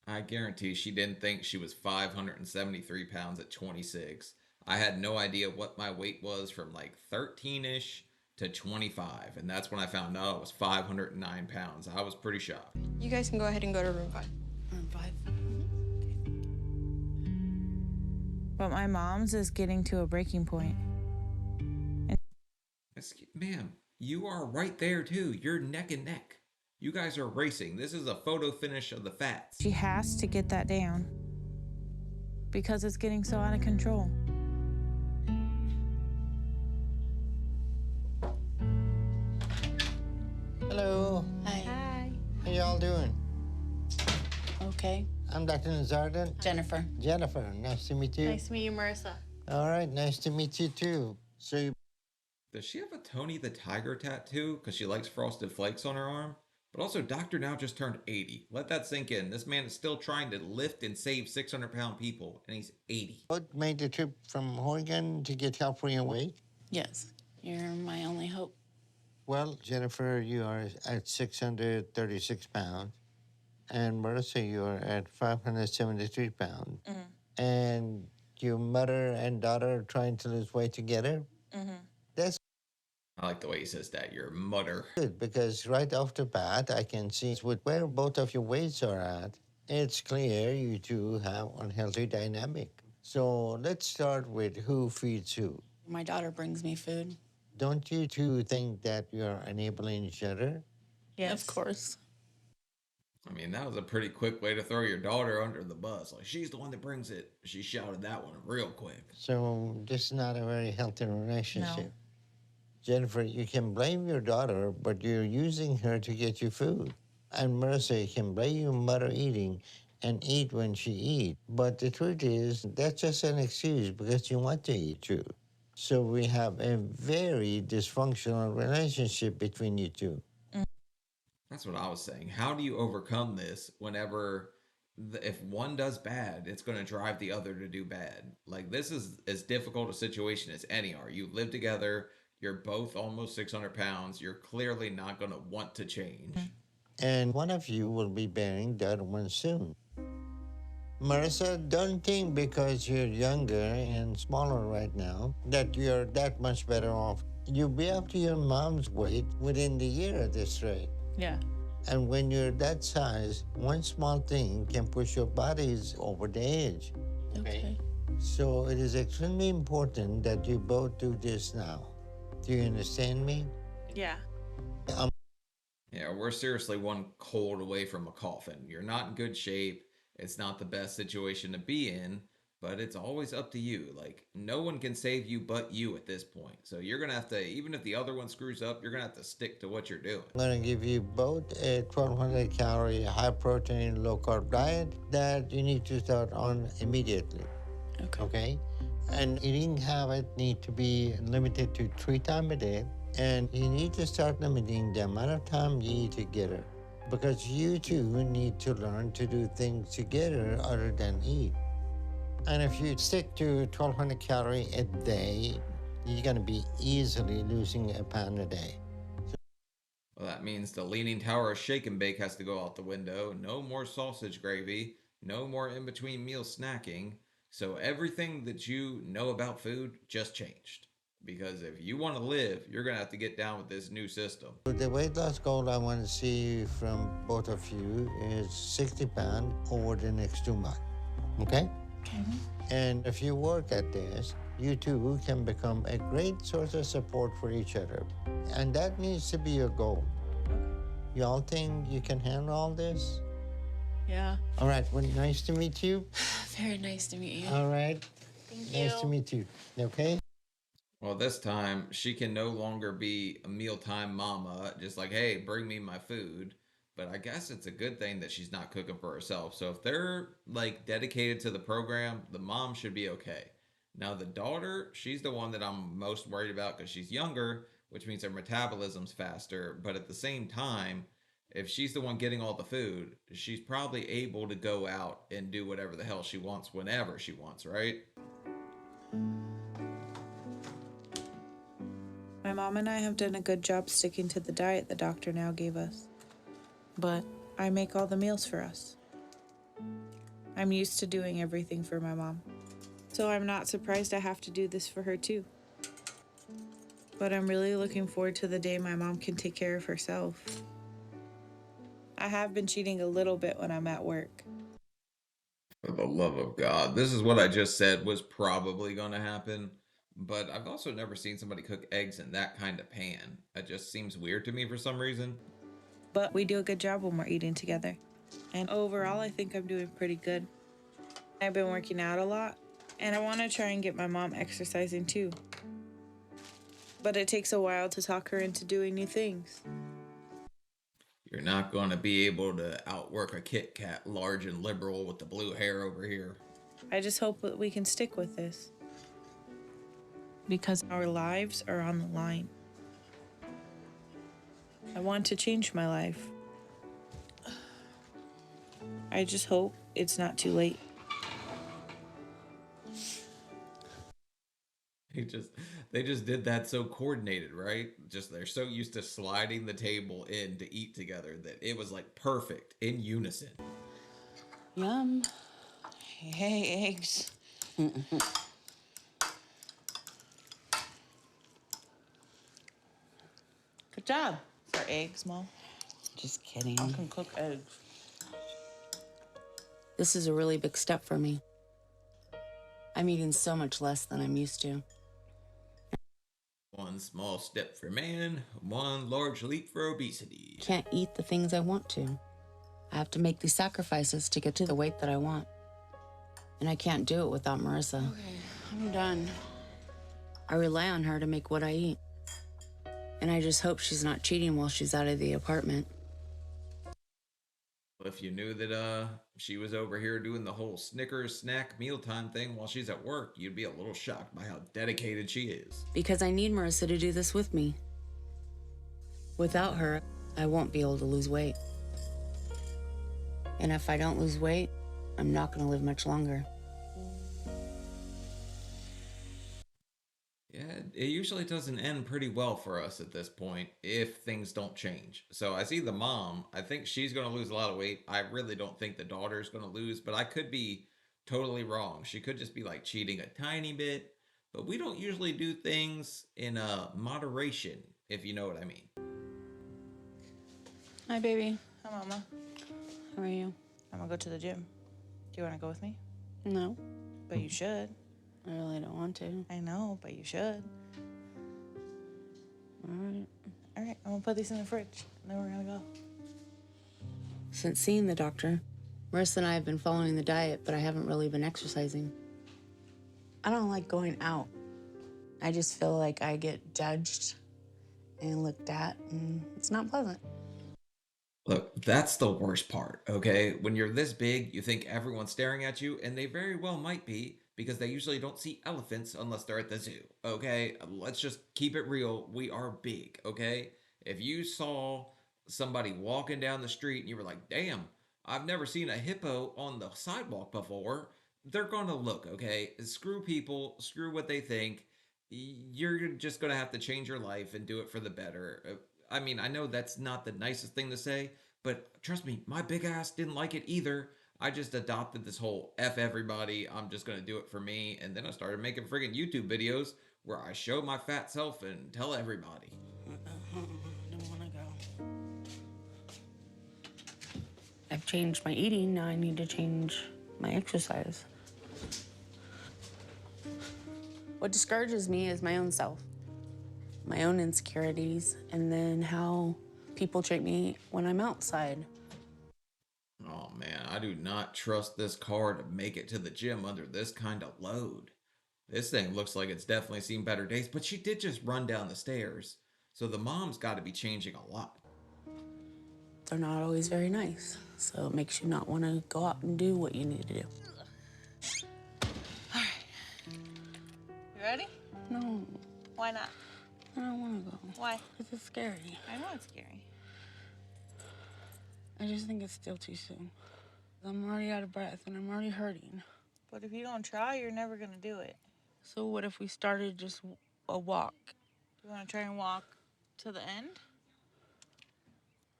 I guarantee she didn't think she was 573 pounds at 26. I had no idea what my weight was from like 13-ish to 25. And that's when I found out it was 509 pounds. I was pretty shocked. You guys can go ahead and go to room 5. Room 5. But my mom's is getting to a breaking point. Ma'am, you are right there too. You're neck and neck. You guys are racing. This is a photo finish of the fats. She has to get that down. Because it's getting so out of control. Hello. Hi. How y'all doing? Okay. I'm Dr. Nazardin. Jennifer. Jennifer, nice to meet you. Nice to meet you, Marissa. All right, nice to meet you too. So you Does she have a Tony the Tiger tattoo because she likes Frosted Flakes on her arm? But also, Doctor now just turned 80. Let that sink in. This man is still trying to lift and save 600-pound people, and he's 80. both made the trip from Oregon to get help for your weight? Yes. You're my only hope. Well, Jennifer, you are at 636 pounds, and Marissa, you are at 573 pounds. And your mother and daughter are trying to lose weight together? That's I like the way he says that. Your mother. good, because right off the bat, I can see with where both of your weights are at, it's clear you two have unhealthy dynamic. So let's start with who feeds who. My daughter brings me food. Don't you two think that you're enabling each other? Yes. Of course. I mean, that was a pretty quick way to throw your daughter under the bus. Like, she's the one that brings it. She shouted that one real quick. So this is not a very healthy relationship. Jennifer, you can blame your daughter, but you're using her to get you food. And Marissa, you can blame your mother eating and eat when she eats. But the truth is, that's just an excuse because you want to eat too. So we have a very dysfunctional relationship between you two. That's what I was saying. How do you overcome this whenever, if one does bad, it's going to drive the other to do bad? Like, this is as difficult a situation as any are. You live together. You're both almost 600 pounds. You're clearly not going to want to change. And one of you will be bearing the other one soon. Marissa, don't think because you're younger and smaller right now that you're that much better off. You'll be up to your mom's weight within the year at this rate. Yeah. And when you're that size, one small thing can push your bodies over the edge. Okay. So it is extremely important that you both do this now. Do you understand me? Yeah. Yeah, we're seriously one cold away from a coffin. You're not in good shape. It's not the best situation to be in, but it's always up to you. Like, no one can save you but you at this point. So you're going to have to, even if the other one screws up, you're going to have to stick to what you're doing. I'm going to give you both a 1,200 calorie, high protein, low carb diet that you need to start on immediately. Okay? And eating habit need to be limited to 3 times a day. And you need to start limiting the amount of time you eat together. Because you two need to learn to do things together other than eat. And if you stick to 1,200 calories a day, you're going to be easily losing a pound a day. Well, that means the Leaning Tower of Shake and Bake has to go out the window. No more sausage gravy. No more in-between meal snacking. So everything that you know about food just changed. Because if you want to live, you're going to have to get down with this new system. The weight loss goal I want to see from both of you is 60 pounds over the next 2 months. Okay? And if you work at this, you two can become a great source of support for each other. And that needs to be your goal. Y'all think you can handle all this? Yeah. All right, well, nice to meet you. Very nice to meet you. All right. Nice to meet you. Okay? Well, this time she can no longer be a mealtime mama, just like, hey, bring me my food. But I guess it's a good thing that she's not cooking for herself. So if they're like dedicated to the program, the mom should be okay. Now, the daughter, she's the one that I'm most worried about because she's younger, which means her metabolism's faster. But at the same time, if she's the one getting all the food, she's probably able to go out and do whatever the hell she wants whenever she wants, right? My mom and I have done a good job sticking to the diet the doctor now gave us. But I make all the meals for us. I'm used to doing everything for my mom. So I'm not surprised I have to do this for her too. But I'm really looking forward to the day my mom can take care of herself. I have been cheating a little bit when I'm at work. For the love of God. This is what I just said was probably going to happen. But I've also never seen somebody cook eggs in that kind of pan. It just seems weird to me for some reason. But we do a good job when we're eating together. And overall, I think I'm doing pretty good. I've been working out a lot, and I want to try and get my mom exercising too. But it takes a while to talk her into doing new things. You're not going to be able to outwork a Kit Kat large and liberal with the blue hair over here. I just hope that we can stick with this. Because our lives are on the line. I want to change my life. I just hope it's not too late. They just did that so coordinated, right? Just they're so used to sliding the table in to eat together that it was like perfect in unison. Yum. Hey, eggs. Good job for eggs, Mom. Just kidding. I can cook eggs. This is a really big step for me. I'm eating so much less than I'm used to. One small step for man, one large leap for obesity. Can't eat the things I want to. I have to make these sacrifices to get to the weight that I want. And I can't do it without Marissa. Okay, I'm done. I rely on her to make what I eat. And I just hope she's not cheating while she's out of the apartment. If you knew that she was over here doing the whole Snickers snack mealtime thing while she's at work, you'd be a little shocked by how dedicated she is. Because I need Marissa to do this with me. Without her, I won't be able to lose weight. And if I don't lose weight, I'm not going to live much longer. Yeah, it usually doesn't end pretty well for us at this point if things don't change. So I see the mom. I think she's going to lose a lot of weight. I really don't think the daughter's going to lose, but I could be totally wrong. She could just be like cheating a tiny bit, but we don't usually do things in moderation, if you know what I mean. Hi, baby. Hi, Mama. How are you? I'm gonna go to the gym. Do you want to go with me? No, But you should. I really don't want to. I know, but you should. All right. All right, I'm gonna put these in the fridge, and then we're gonna go. Since seeing the doctor, Marissa and I have been following the diet, but I haven't really been exercising. I don't like going out. I just feel like I get judged and looked at, and it's not pleasant. Look, that's the worst part, okay? When you're this big, you think everyone's staring at you, and they very well might be, because they usually don't see elephants unless they're at the zoo, okay? Let's just keep it real. We are big, okay? If you saw somebody walking down the street and you were like, damn, I've never seen a hippo on the sidewalk before, they're gonna look, okay? Screw people, screw what they think. You're just gonna have to change your life and do it for the better. I mean, I know that's not the nicest thing to say, but trust me, my big ass didn't like it either. I just adopted this whole F everybody, I'm just gonna do it for me, and then I started making friggin' YouTube videos where I show my fat self and tell everybody. I don't want to go. I've changed my eating, now I need to change my exercise. What discourages me is my own self, my own insecurities, and then how people treat me when I'm outside. Oh man, I do not trust this car to make it to the gym under this kind of load. This thing looks like it's definitely seen better days, but she did just run down the stairs. So the mom's got to be changing a lot. They're not always very nice, so it makes you not want to go out and do what you need to do. You ready? No, Why not? I don't want to go. Why? This is scary. I know it's scary. I just think it's still too soon. I'm already out of breath and I'm already hurting. But if you don't try, you're never gonna do it. So what if we started just a walk? You wanna try and walk to the end?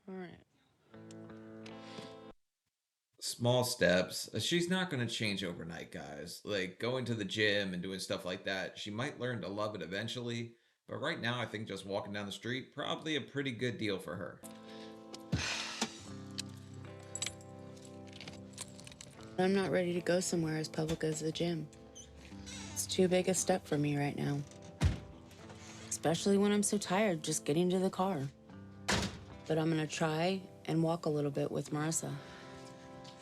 All right. Small steps. She's not going to change overnight, guys. Like going to the gym and doing stuff like that. She might learn to love it eventually. But right now, I think just walking down the street, probably a pretty good deal for her. I'm not ready to go somewhere as public as the gym. It's too big a step for me right now. Especially when I'm so tired just getting to the car. But I'm gonna try and walk a little bit with Marissa.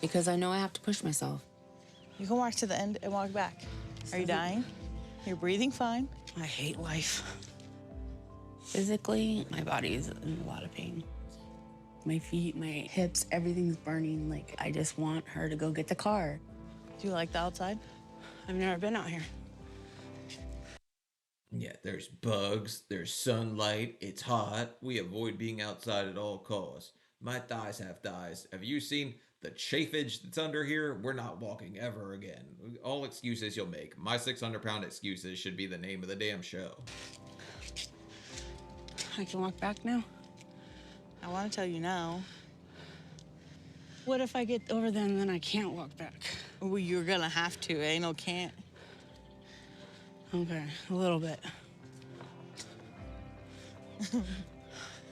Because I know I have to push myself. You can walk to the end and walk back. Are you dying? You're breathing fine. I hate life. Physically, my body is in a lot of pain. My feet, my hips, everything's burning. Like, I just want her to go get the car. Do you like the outside? I've never been out here. Yeah, there's bugs, there's sunlight, it's hot. We avoid being outside at all costs. My thighs have thighs. Have you seen the chafage that's under here? We're not walking ever again. All excuses you'll make. My 600-pound excuses should be the name of the damn show. I can walk back now. I want to tell you no. What if I get over there and then I can't walk back? Well, you're gonna have to. Ain't no can't. Okay, a little bit.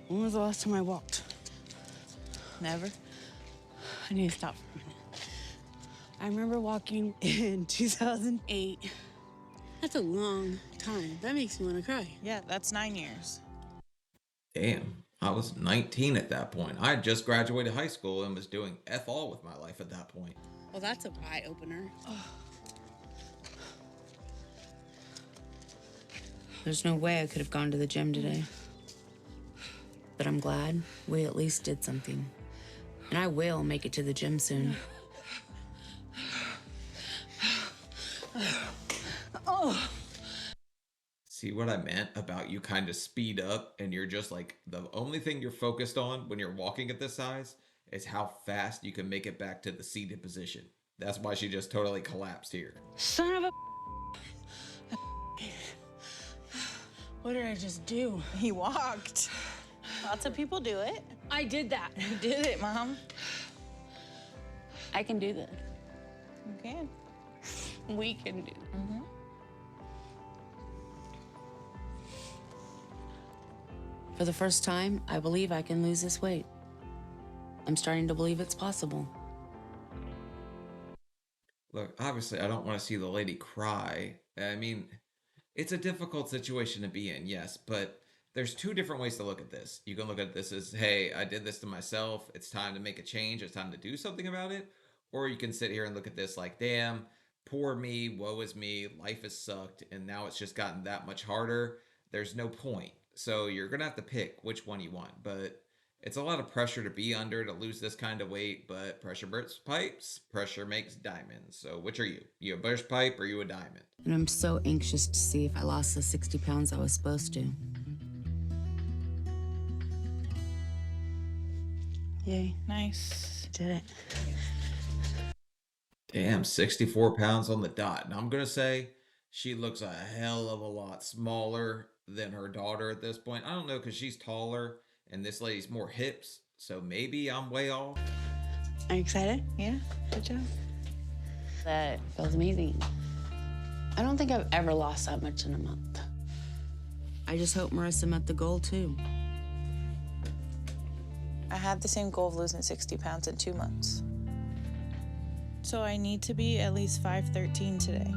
When was the last time I walked? Never. I need to stop for a minute. I remember walking in 2008. That's a long time. That makes me want to cry. Yeah, that's 9 years. Damn, I was 19 at that point. I had just graduated high school and was doing F all with my life at that point. Well, that's an eye-opener. There's no way I could have gone to the gym today. But I'm glad we at least did something. And I will make it to the gym soon. See what I meant about you kind of speed up and you're just like, the only thing you're focused on when you're walking at this size is how fast you can make it back to the seated position. That's why she just totally collapsed here. Son of a... What did I just do? He walked. Lots of people do it. I did that. You did it, Mom. I can do this. You can. We can do this. Mm-hmm. For the first time, I believe I can lose this weight. I'm starting to believe it's possible. Look, obviously, I don't want to see the lady cry. I mean, it's a difficult situation to be in, yes, but there's two different ways to look at this. You can look at this as, hey, I did this to myself. It's time to make a change. It's time to do something about it. Or you can sit here and look at this like, damn, poor me, woe is me, life has sucked, and now it's just gotten that much harder. There's no point. So you're going to have to pick which one you want. But it's a lot of pressure to be under to lose this kind of weight, but pressure bursts pipes, pressure makes diamonds. So which are you? You a burst pipe or you a diamond? And I'm so anxious to see if I lost the 60 pounds I was supposed to. Yay. Nice. Did it. Damn, 64 pounds on the dot. And I'm going to say she looks a hell of a lot smaller than her daughter at this point. I don't know, because she's taller and this lady's more hips. So maybe I'm way off. Are you excited? Yeah, good job. That feels amazing. I don't think I've ever lost that much in a month. I just hope Marissa met the goal too. I had the same goal of losing 60 pounds in 2 months. So I need to be at least 5'13" today.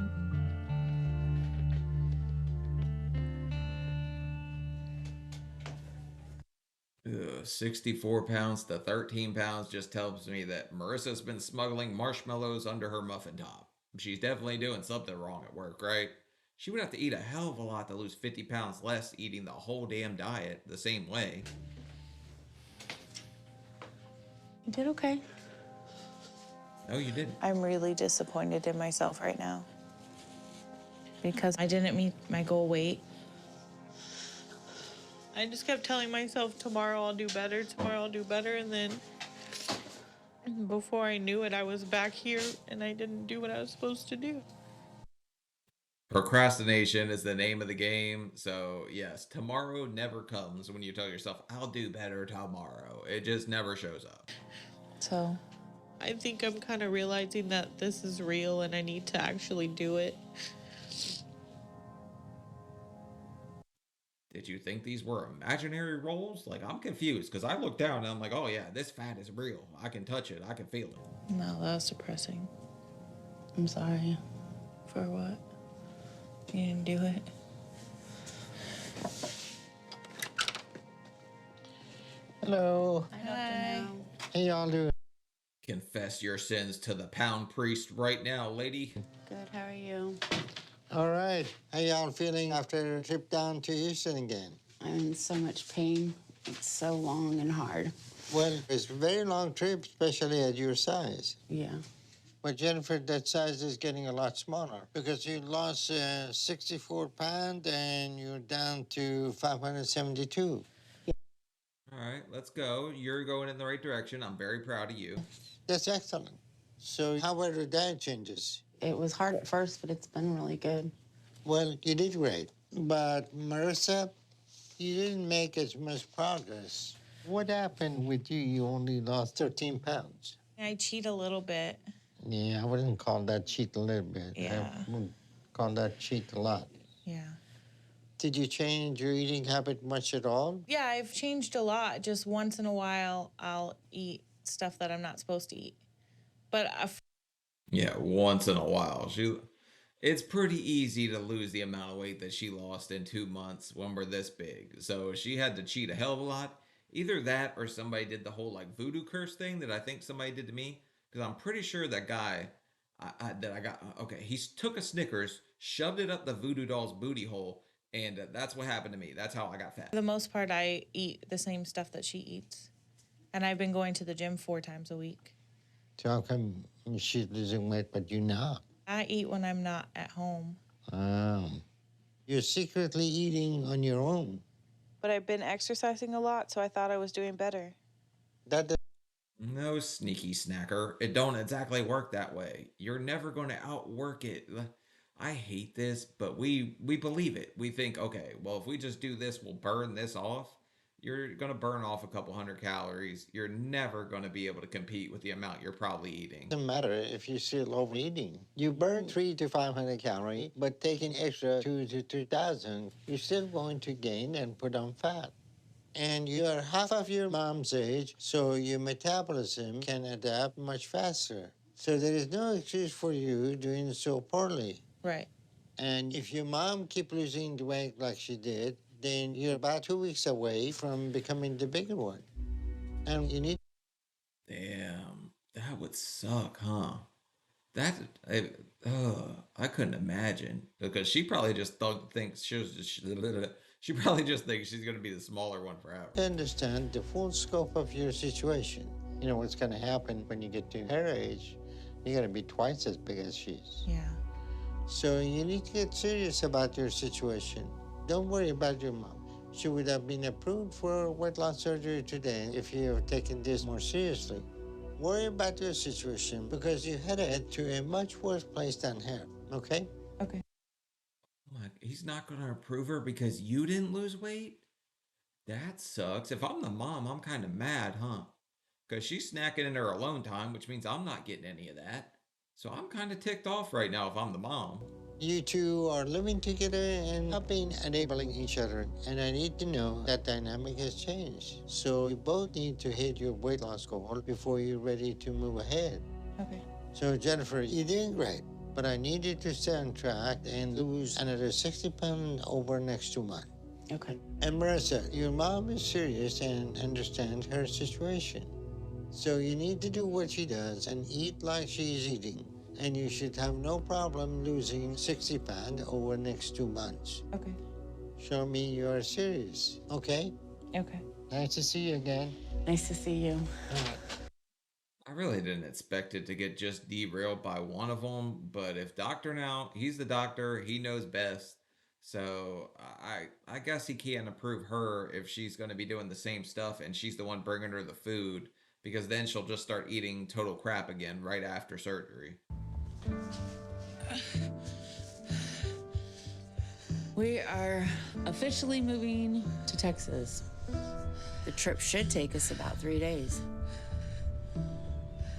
Ugh, 64 pounds to 13 pounds just tells me that Marissa's been smuggling marshmallows under her muffin top. She's definitely doing something wrong at work, right? She would have to eat a hell of a lot to lose 50 pounds less eating the whole damn diet the same way. You did okay. No, you didn't. I'm really disappointed in myself right now because I didn't meet my goal weight. I just kept telling myself, tomorrow I'll do better, tomorrow I'll do better. And then before I knew it, I was back here and I didn't do what I was supposed to do. Procrastination is the name of the game. So, yes, tomorrow never comes when you tell yourself, I'll do better tomorrow. It just never shows up. So I think I'm kind of realizing that this is real and I need to actually do it. Did you think these were imaginary rolls? Like, I'm confused because I looked down and I'm like, oh yeah, this fat is real. I can touch it. I can feel it. no, that was depressing. I'm sorry. For what? You didn't do it. Hello. Hi. How y'all doing? Confess your sins to the pound priest right now, lady. Good. How are you? All right. How y'all feeling after a trip down to Houston again? I'm in so much pain. It's so long and hard. Well, it's a very long trip, especially at your size. Yeah. But Jennifer, that size is getting a lot smaller because you lost 64 pounds and you're down to 572. All right, let's go. You're going in the right direction. I'm very proud of you. That's excellent. So how were the diet changes? It was hard at first, but it's been really good. Well, you did great. But Marissa, you didn't make as much progress. What happened with you? You only lost 13 pounds. I cheat a little bit. Yeah, I wouldn't call that cheat a little bit. Yeah. I would call that cheat a lot. Yeah. Did you change your eating habit much at all? Yeah, I've changed a lot. Just once in a while, I'll eat stuff that I'm not supposed to eat. But Yeah, once in a while. It's pretty easy to lose the amount of weight that she lost in 2 months when we're this big. So she had to cheat a hell of a lot. Either that or somebody did the whole like voodoo curse thing that I think somebody did to me. Because I'm pretty sure that guy that I got, okay, he took a Snickers, shoved it up the voodoo doll's booty hole, and that's what happened to me. That's how I got fat. for the most part, I eat the same stuff that she eats. And I've been going to the gym 4 times a week. So how come she's losing weight but you not? I eat when I'm not at home. You're secretly eating on your own. But I've been exercising a lot, so I thought I was doing better. That No, sneaky snacker. It don't exactly work that way. You're never going to outwork it. I hate this, but we believe it. We think, okay, well, if we just do this, we'll burn this off. You're going to burn off a couple hundred calories. You're never going to be able to compete with the amount you're probably eating. doesn't matter if you're still overeating. You burn 300 to 500 calories, but taking extra 2 to 2,000, you're still going to gain and put on fat. And you are half of your mom's age, so your metabolism can adapt much faster. So there is no excuse for you doing so poorly. Right. And if your mom keep losing the weight like she did, then you're about 2 weeks away from becoming the bigger one. And you need. Damn, that would suck, huh? I couldn't imagine because she probably just thinks she probably just thinks she's gonna be the smaller one forever. To understand the full scope of your situation. You know what's going to happen when you get to her age. You're going to be twice as big as she is. Yeah. So you need to get serious about your situation. Don't worry about your mom. She would have been approved for weight loss surgery today if you have taken this more seriously. Worry about your situation because you're headed to a much worse place than her, okay? Okay. Like, he's not gonna approve her because you didn't lose weight? That sucks. If I'm the mom, I'm kind of mad, huh? Because she's snacking in her alone time, which means I'm not getting any of that. So I'm kind of ticked off right now if I'm the mom. You two are living together and helping, enabling each other. And I need to know that dynamic has changed. So you both need to hit your weight loss goal before you're ready to move ahead. Okay. So Jennifer, you're doing great. But I need you to stay on track and lose another 60 pounds over next 2 months. Okay. And Marissa, your mom is serious and understands her situation. So you need to do what she does and eat like she's eating. And you should have no problem losing 60 pounds over the next 2 months. Okay. Show me you're serious, okay? Okay. Nice to see you again. Nice to see you. I really didn't expect it to get just derailed by one of them, but if Doctor now, he's the doctor, he knows best. So I guess he can't approve her if she's going to be doing the same stuff and she's the one bringing her the food, because then she'll just start eating total crap again right after surgery. We are officially moving to Texas. The trip should take us about 3 days.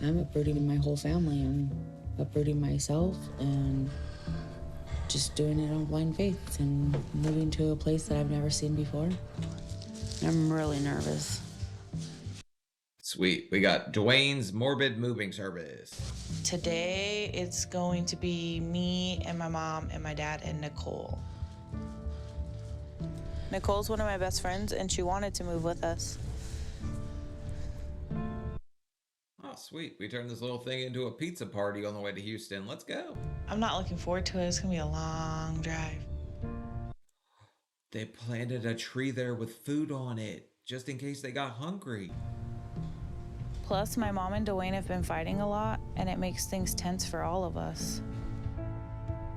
I'm uprooting my whole family. I'm uprooting myself and just doing it on blind faith and moving to a place that I've never seen before. I'm really nervous. Sweet. We got Dwayne's Morbid Moving Service. Today, it's going to be me and my mom and my dad and Nicole. Nicole's one of my best friends, and she wanted to move with us. Oh, sweet. We turned this little thing into a pizza party on the way to Houston. Let's go. I'm not looking forward to it. It's going to be a long drive. They planted a tree there with food on it, just in case they got hungry. Plus, my mom and Dwayne have been fighting a lot, and it makes things tense for all of us.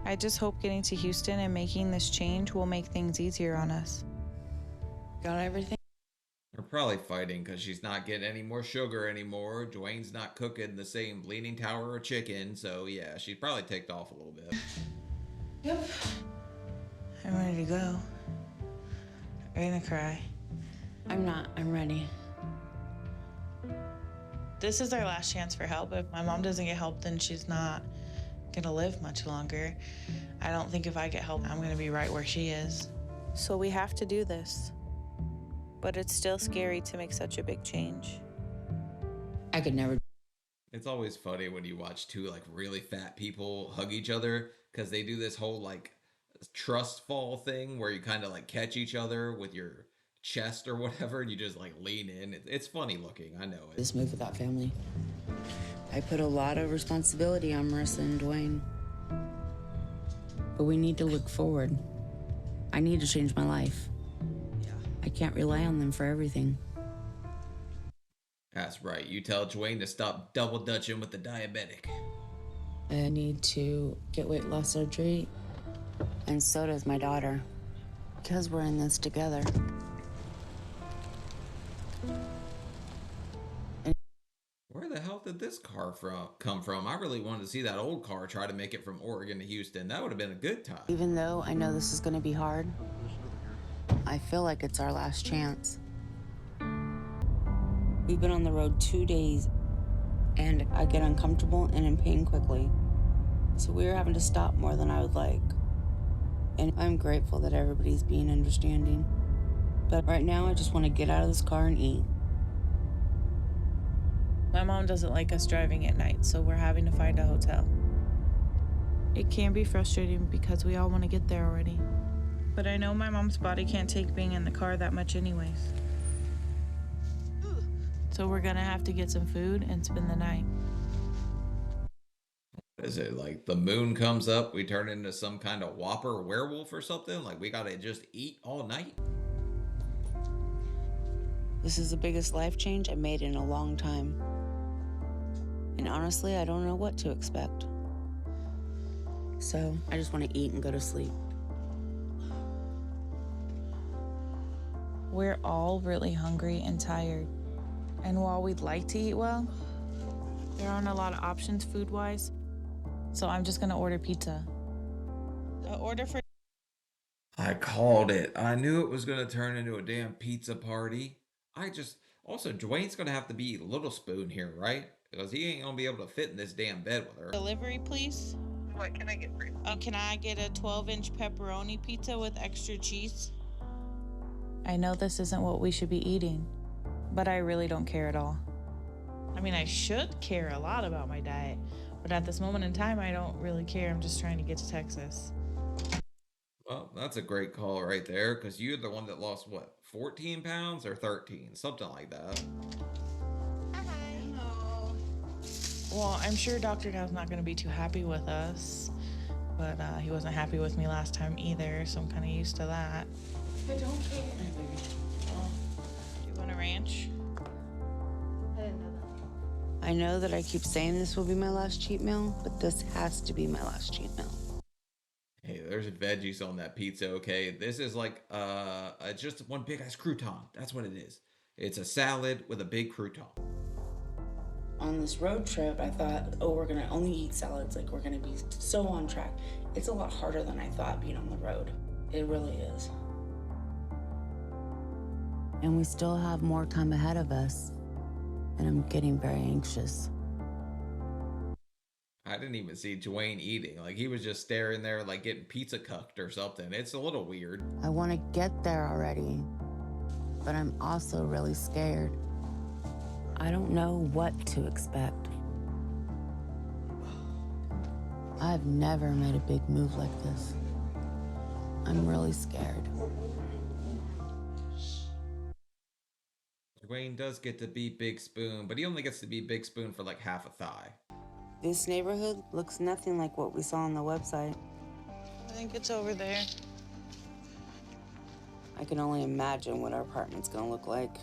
I just hope getting to Houston and making this change will make things easier on us. Got everything? They're probably fighting because she's not getting any more sugar anymore. Dwayne's not cooking the same Leaning Tower of chicken, so yeah, she's probably ticked off a little bit. Yep. I'm ready to go. I'm going to cry. I'm not. I'm ready. This is our last chance for help. If my mom doesn't get help, then she's not gonna live much longer. I don't think if I get help, I'm gonna be right where she is. So we have to do this. But it's still scary to make such a big change. I could never. It's always funny when you watch two like really fat people hug each other, because they do this whole like trust fall thing where you kind of like catch each other with your chest or whatever, and you just like lean in. It's funny looking, I know it. Just move without family. I put a lot of responsibility on Marissa and Dwayne. But we need to look forward. I need to change my life. I can't rely on them for everything. That's right. You tell Dwayne to stop double dutching with the diabetic. I need to get weight loss surgery. And so does my daughter. Because we're in this together. Where the hell did this car come from? I really wanted to see that old car try to make it from Oregon to Houston. That would have been a good time. Even though I know this is going to be hard, I feel like it's our last chance. We've been on the road 2 days, and I get uncomfortable and in pain quickly. So we're having to stop more than I would like. And I'm grateful that everybody's being understanding. But right now, I just want to get out of this car and eat. My mom doesn't like us driving at night, so we're having to find a hotel. It can be frustrating because we all want to get there already. But I know my mom's body can't take being in the car that much anyways. So we're gonna have to get some food and spend the night. Is it like the moon comes up, we turn into some kind of whopper werewolf or something? Like we gotta just eat all night? This is the biggest life change I made in a long time. And honestly, I don't know what to expect. So I just want to eat and go to sleep. We're all really hungry and tired. And while we'd like to eat well, there aren't a lot of options food-wise. So I'm just gonna order pizza. Order for... I called it. I knew it was gonna turn into a damn pizza party. Also, Dwayne's gonna have to be Little Spoon here, right? Because he ain't gonna be able to fit in this damn bed with her. Delivery, please. What can I get for you? Can I get a 12-inch pepperoni pizza with extra cheese? I know this isn't what we should be eating, but I really don't care at all. I mean, I should care a lot about my diet, but at this moment in time, I don't really care. I'm just trying to get to Texas. Well, that's a great call right there because you're the one that lost what, 14 pounds or 13, something like that. Well, I'm sure Dr. Dow's not going to be too happy with us, but he wasn't happy with me last time either, so I'm kind of used to that. I don't care. Do you want a ranch? I know that I keep saying this will be my last cheat meal, but this has to be my last cheat meal. Hey, there's veggies on that pizza, okay? This is like just one big ass crouton. That's what it is. It's a salad with a big crouton. On this road trip, I thought, oh, we're gonna only eat salads, like we're gonna be so on track. It's a lot harder than I thought being on the road. It really is. And we still have more time ahead of us, and I'm getting very anxious. I didn't even see Dwayne eating. Like, he was just staring there like getting pizza cucked or something. It's a little weird. I want to get there already, but I'm also really scared. I don't know what to expect. I've never made a big move like this. I'm really scared. Dwayne does get to be Big Spoon, but he only gets to be Big Spoon for like half a thigh. This neighborhood looks nothing like what we saw on the website. I think it's over there. I can only imagine what our apartment's gonna look like.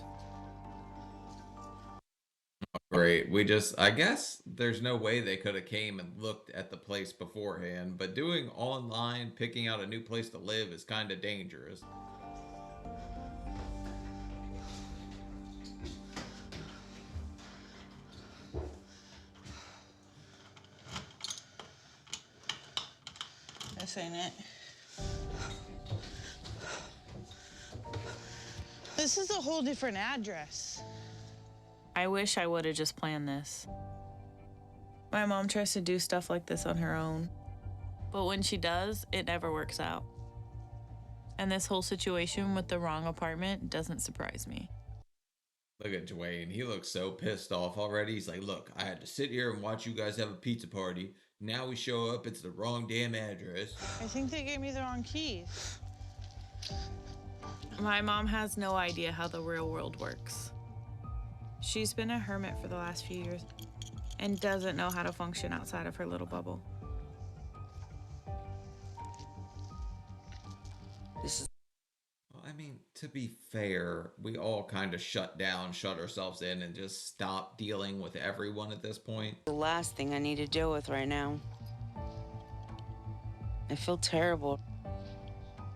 Great. I guess there's no way they could have came and looked at the place beforehand, but doing online, picking out a new place to live is kind of dangerous. This ain't it. This is a whole different address. I wish I would have just planned this. My mom tries to do stuff like this on her own, but when she does, it never works out. And this whole situation with the wrong apartment doesn't surprise me. Look at Dwayne. He looks so pissed off already. He's like, look, I had to sit here and watch you guys have a pizza party. Now we show up, it's the wrong damn address. I think they gave me the wrong keys. My mom has no idea how the real world works. She's been a hermit for the last few years and doesn't know how to function outside of her little bubble. Well, I mean, to be fair, we all kind of shut ourselves in, and just stop dealing with everyone at this point. The last thing I need to deal with right now. I feel terrible.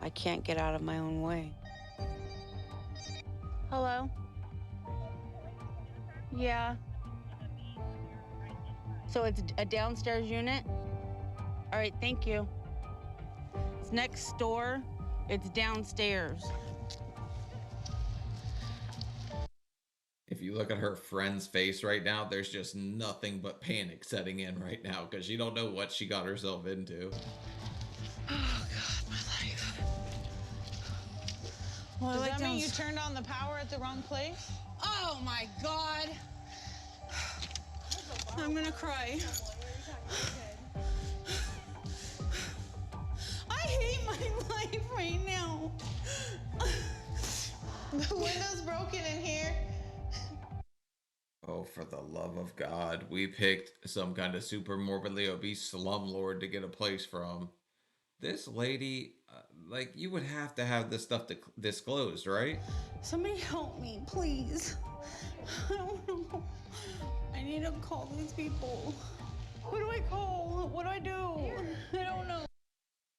I can't get out of my own way. Hello? Yeah. So it's a downstairs unit? All right, thank you. It's next door. It's downstairs. If you look at her friend's face right now, there's just nothing but panic setting in right now because she don't know what she got herself into. Oh, God, my life. Well, does that mean you turned on the power at the wrong place? Oh, my God. I'm gonna cry. I hate my life right now. The window's broken in here. Oh, for the love of God. We picked some kind of super morbidly obese slumlord to get a place from. This lady, like, you would have to have this stuff disclosed, right? Somebody help me, please. I don't know. I need to call these people. Who do I call? What do I do? I don't know.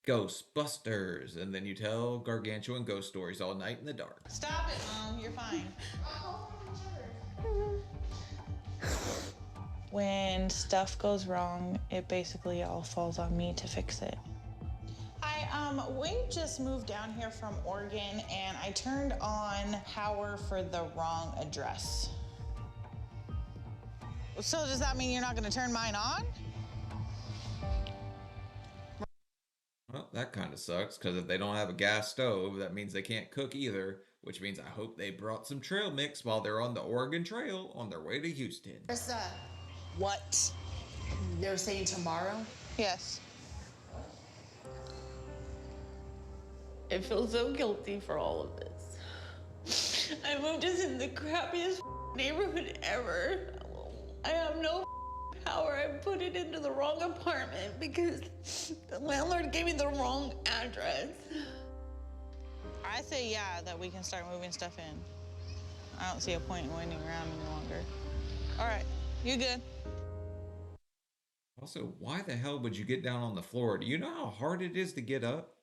Ghostbusters. And then you tell gargantuan ghost stories all night in the dark. Stop it, Mom. You're fine. When stuff goes wrong, it basically all falls on me to fix it. We just moved down here from Oregon, and I turned on power for the wrong address. So does that mean you're not gonna turn mine on? Well, that kind of sucks, because if they don't have a gas stove, that means they can't cook either, which means I hope they brought some trail mix while they're on the Oregon Trail on their way to Houston. Marissa, What? they're saying tomorrow? Yes. I feel so guilty for all of this. I moved us in the crappiest neighborhood ever. I have no power. I put it into the wrong apartment because the landlord gave me the wrong address. I say yeah, that we can start moving stuff in. I don't see a point in waiting around any longer. All right, you good? Also, why the hell would you get down on the floor? Do you know how hard it is to get up?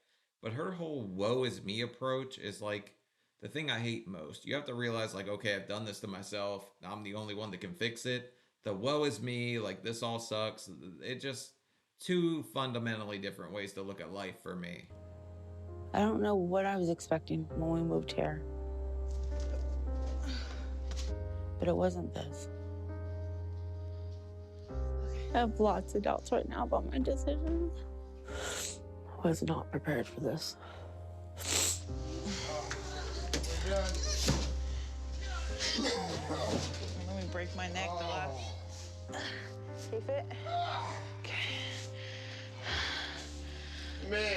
But her whole woe is me approach is like the thing I hate most. You have to realize, like, okay, I've done this to myself. I'm the only one that can fix it. The woe is me, like, this all sucks. It just, two fundamentally different ways to look at life for me. I don't know what I was expecting when we moved here. But it wasn't this. I have lots of doubts right now about my decision. I was not prepared for this. Let me break my neck the last. Keep it. Man.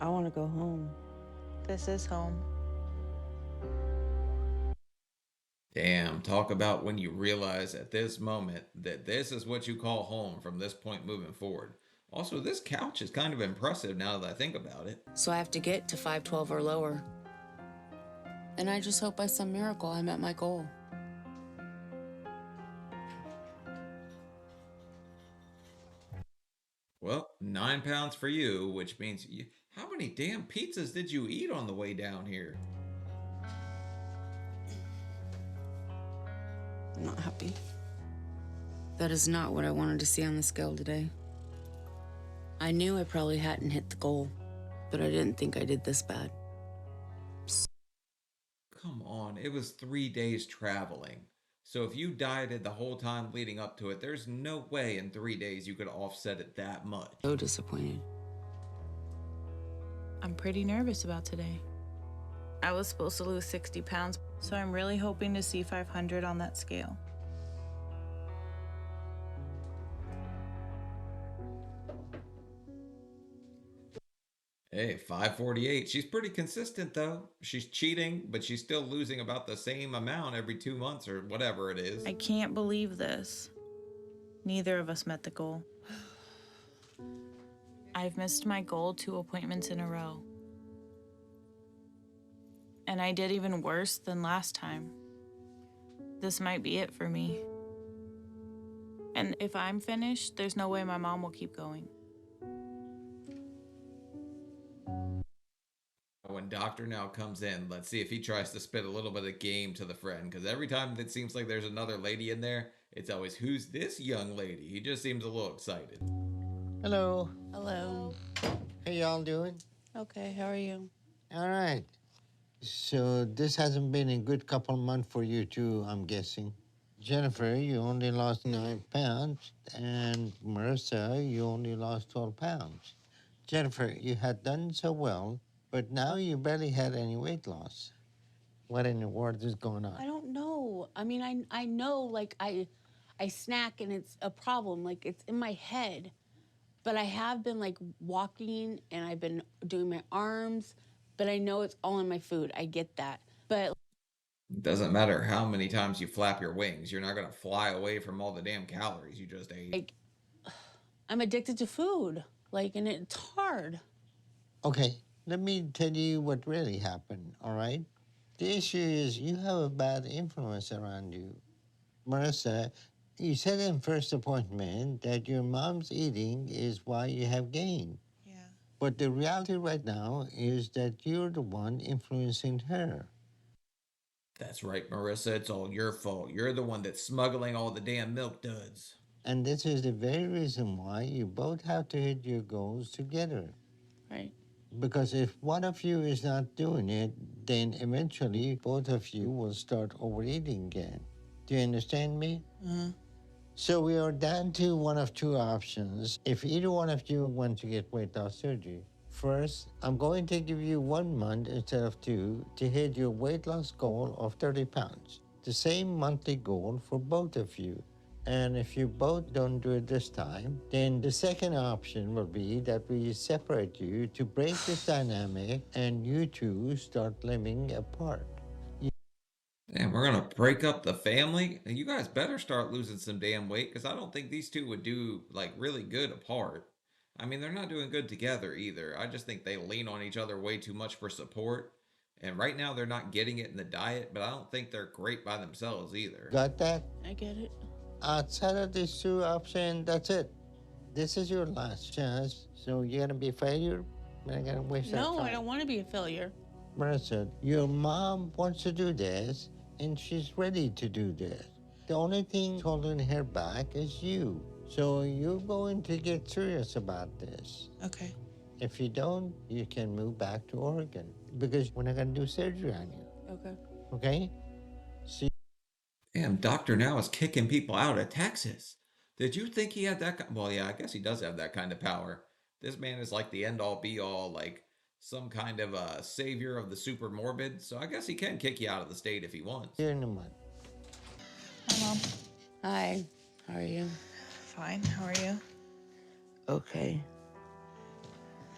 I want to go home. This is home. Damn, talk about when you realize at this moment that this is what you call home from this point moving forward. Also, this couch is kind of impressive now that I think about it. So I have to get to 512 or lower. And I just hope by some miracle I met my goal. Well, 9 pounds for you, which means you, how many damn pizzas did you eat on the way down here? I'm not happy. That is not what I wanted to see on the scale today. I knew I probably hadn't hit the goal, but I didn't think I did this bad. Come on, it was 3 days traveling. So if you dieted the whole time leading up to it, there's no way in 3 days you could offset it that much. So disappointed. I'm pretty nervous about today. I was supposed to lose 60 pounds, so I'm really hoping to see 500 on that scale. Hey, 548. She's pretty consistent though. She's cheating, but she's still losing about the same amount every 2 months or whatever it is. I can't believe this. Neither of us met the goal. I've missed my goal 2 appointments in a row. And I did even worse than last time. This might be it for me. And if I'm finished, there's no way my mom will keep going. When Doctor now comes in, let's see if he tries to spit a little bit of game to the friend, because every time it seems like there's another lady in there, it's always, who's this young lady? He just seems a little excited. Hello. Hello. How y'all doing? Okay, how are you? All right. So this hasn't been a good couple months for you too, I'm guessing. Jennifer, you only lost 9 pounds, and Marissa, you only lost 12 pounds. Jennifer, you had done so well, but now you barely had any weight loss. What in the world is going on? I don't know. I mean, I know, like, I snack and it's a problem. Like, it's in my head. But I have been, like, walking and I've been doing my arms, but I know it's all in my food. I get that. But It doesn't matter how many times you flap your wings, you're not going to fly away from all the damn calories you just ate. like, I'm addicted to food. Like, and it's hard. Okay, let me tell you what really happened, all right? The issue is you have a bad influence around you. Marissa, you said in first appointment that your mom's eating is why you have gained. Yeah. But the reality right now is that you're the one influencing her. That's right, Marissa. It's all your fault. You're the one that's smuggling all the damn milk duds. And this is the very reason why you both have to hit your goals together. Right. Because if one of you is not doing it, then eventually both of you will start overeating again. Do you understand me? Mm-hmm. So we are down to one of two options. If either one of you want to get weight loss surgery, first, I'm going to give you 1 month instead of 2 to hit your weight loss goal of 30 pounds. The same monthly goal for both of you. And if you both don't do it this time, then the second option will be that we separate you to break this dynamic and you two start living apart. Damn, we're gonna break up the family? And you guys better start losing some damn weight, because I don't think these two would do like really good apart. I mean, they're not doing good together either. I just think they lean on each other way too much for support. And right now they're not getting it in the diet, but I don't think they're great by themselves either. Got that? I get it. Outside of these two options, that's it. This is your last chance. So you're gonna be a failure? We're not gonna waste our No, time. I don't want to be a failure. Marissa, your mom wants to do this, and she's ready to do this. The only thing holding her back is you. So you're going to get serious about this. Okay. If you don't, you can move back to Oregon because we're not going to do surgery on you. Okay. Okay? See. Damn, Doctor Now is kicking people out of Texas. Did you think he had that? Well, yeah, I guess he does have that kind of power. This man is like the end all be all, like some kind of a savior of the super morbid. So I guess he can kick you out of the state if he wants. Here in a month. Hi, Mom. Hi, how are you? Fine. How are you? Okay.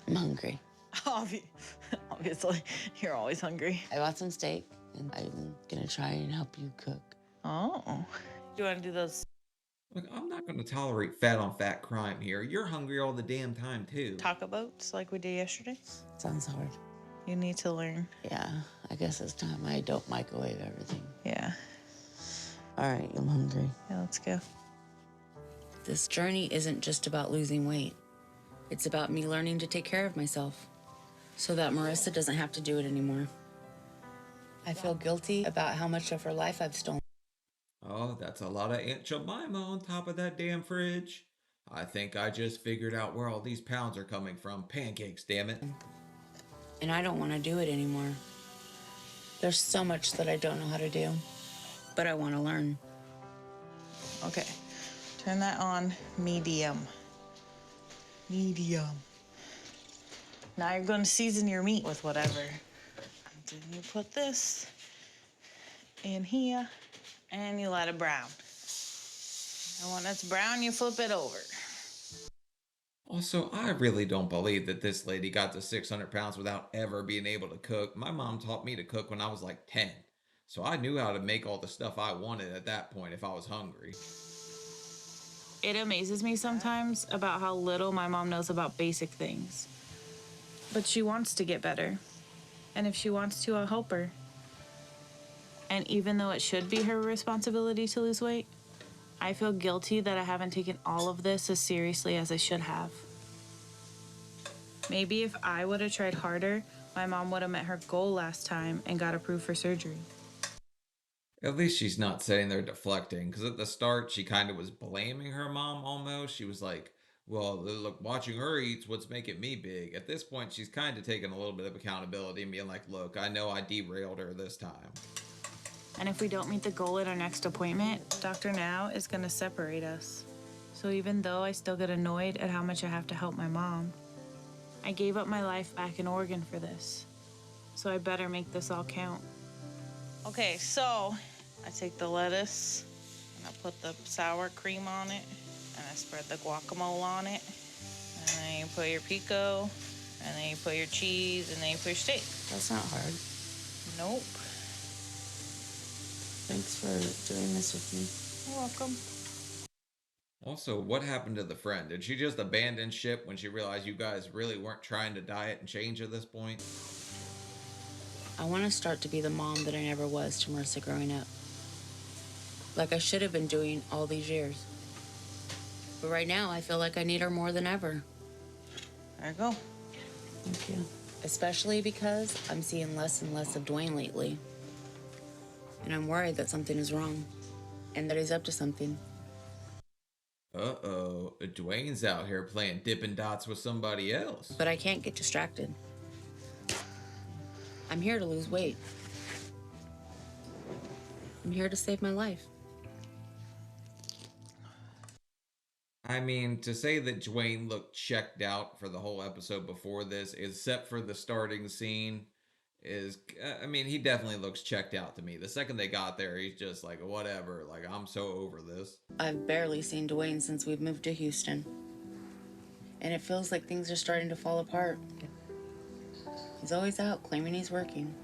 I'm hungry. Obviously, you're always hungry. I bought some steak, and I'm gonna try and help you cook. Oh. Do you want to do those Look, I'm not going to tolerate fat on fat crime here. You're hungry all the damn time, too. taco boats like we did yesterday? Sounds hard. You need to learn. Yeah, I guess it's time I don't microwave everything. Yeah. All right, I'm hungry. Yeah, let's go. This journey isn't just about losing weight. It's about me learning to take care of myself so that Marissa doesn't have to do it anymore. I feel guilty about how much of her life I've stolen. Oh, that's a lot of Aunt Jemima on top of that damn fridge. I think I just figured out where all these pounds are coming from. Pancakes, damn it. And I don't want to do it anymore. There's so much that I don't know how to do, but I want to learn. Okay. Turn that on medium. Medium. Now you're going to season your meat with whatever. Then you put this in here and you let it brown. And when it's brown, you flip it over. Also, I really don't believe that this lady got to 600 pounds without ever being able to cook. My mom taught me to cook when I was like 10. So I knew how to make all the stuff I wanted at that point if I was hungry. It amazes me sometimes about how little my mom knows about basic things. But she wants to get better. And if she wants to, I'll help her. And even though it should be her responsibility to lose weight, I feel guilty that I haven't taken all of this as seriously as I should have. Maybe if I would have tried harder, my mom would have met her goal last time and got approved for surgery. At least she's not sitting there deflecting, because at the start she kind of was blaming her mom almost. She was like, well, look, watching her eat's what's making me big. At this point, she's kind of taking a little bit of accountability and being like, look, I know I derailed her this time. And if we don't meet the goal at our next appointment, Dr. Now is going to separate us. So even though I still get annoyed at how much I have to help my mom, I gave up my life back in Oregon for this. So I better make this all count. Okay, so I take the lettuce and I put the sour cream on it and I spread the guacamole on it. And then you put your pico and then you put your cheese and then you put your steak. That's not hard. Nope. Thanks for doing this with me. You're welcome. Also, what happened to the friend? Did she just abandon ship when she realized you guys really weren't trying to diet and change at this point? I want to start to be the mom that I never was to Marissa growing up. Like I should have been doing all these years. But right now, I feel like I need her more than ever. There you go. Thank you. Especially because I'm seeing less and less of Dwayne lately. And I'm worried that something is wrong. And that he's up to something. Uh-oh. Dwayne's out here playing Dippin' Dots with somebody else. But I can't get distracted. I'm here to lose weight. I'm here to save my life. I mean, to say that Dwayne looked checked out for the whole episode before this, except for the starting scene, is, I mean, he definitely looks checked out to me. The second they got there, he's just like, whatever, like, I'm so over this. I've barely seen Dwayne since we've moved to Houston. And it feels like things are starting to fall apart. He's always out claiming he's working.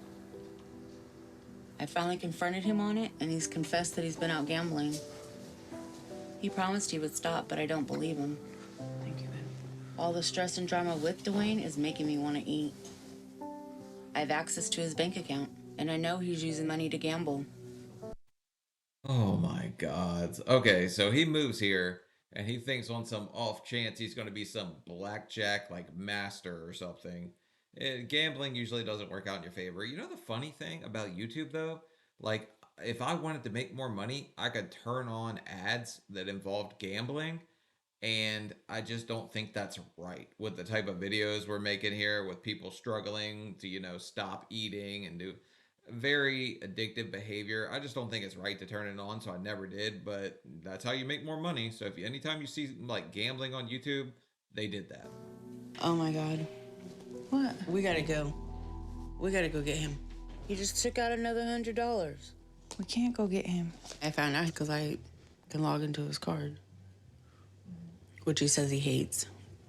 I finally confronted him on it, and he's confessed that he's been out gambling. He promised he would stop, but I don't believe him. Thank you, babe. All the stress and drama with Dwayne is making me want to eat. I have access to his bank account, and I know he's using money to gamble. Oh my God. Okay, so he moves here, and he thinks on some off chance he's going to be some blackjack, like, master or something. Gambling usually doesn't work out in your favor. You know the funny thing about YouTube, though? Like, if I wanted to make more money, I could turn on ads that involved gambling, and I just don't think that's right with the type of videos we're making here, with people struggling to, stop eating and do very addictive behavior. I just don't think it's right to turn it on, so I never did, but that's how you make more money. So if anytime you see, like, gambling on YouTube, they did that. Oh my God. What? We gotta go. We gotta go get him. He just took out another $100. We can't go get him. I found out because I can log into his card, which he says he hates,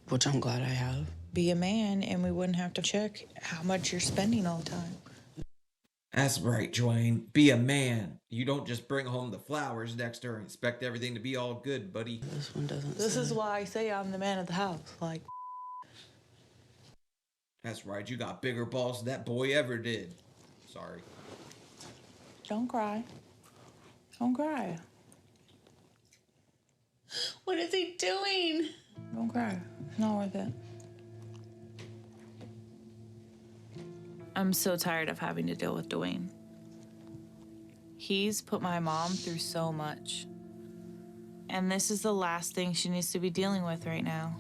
which I'm glad I have. Be a man, and we wouldn't have to check how much you're spending all the time. That's right, Dwayne. Be a man. You don't just bring home the flowers, Dexter, and expect everything to be all good, buddy. This one doesn't. This is why I say I'm the man of the house. Like, That's right. You got bigger balls than that boy ever did. Sorry. Don't cry. Don't cry. What is he doing? Don't cry. It's not worth it. I'm so tired of having to deal with Dwayne. He's put my mom through so much. And this is the last thing she needs to be dealing with right now.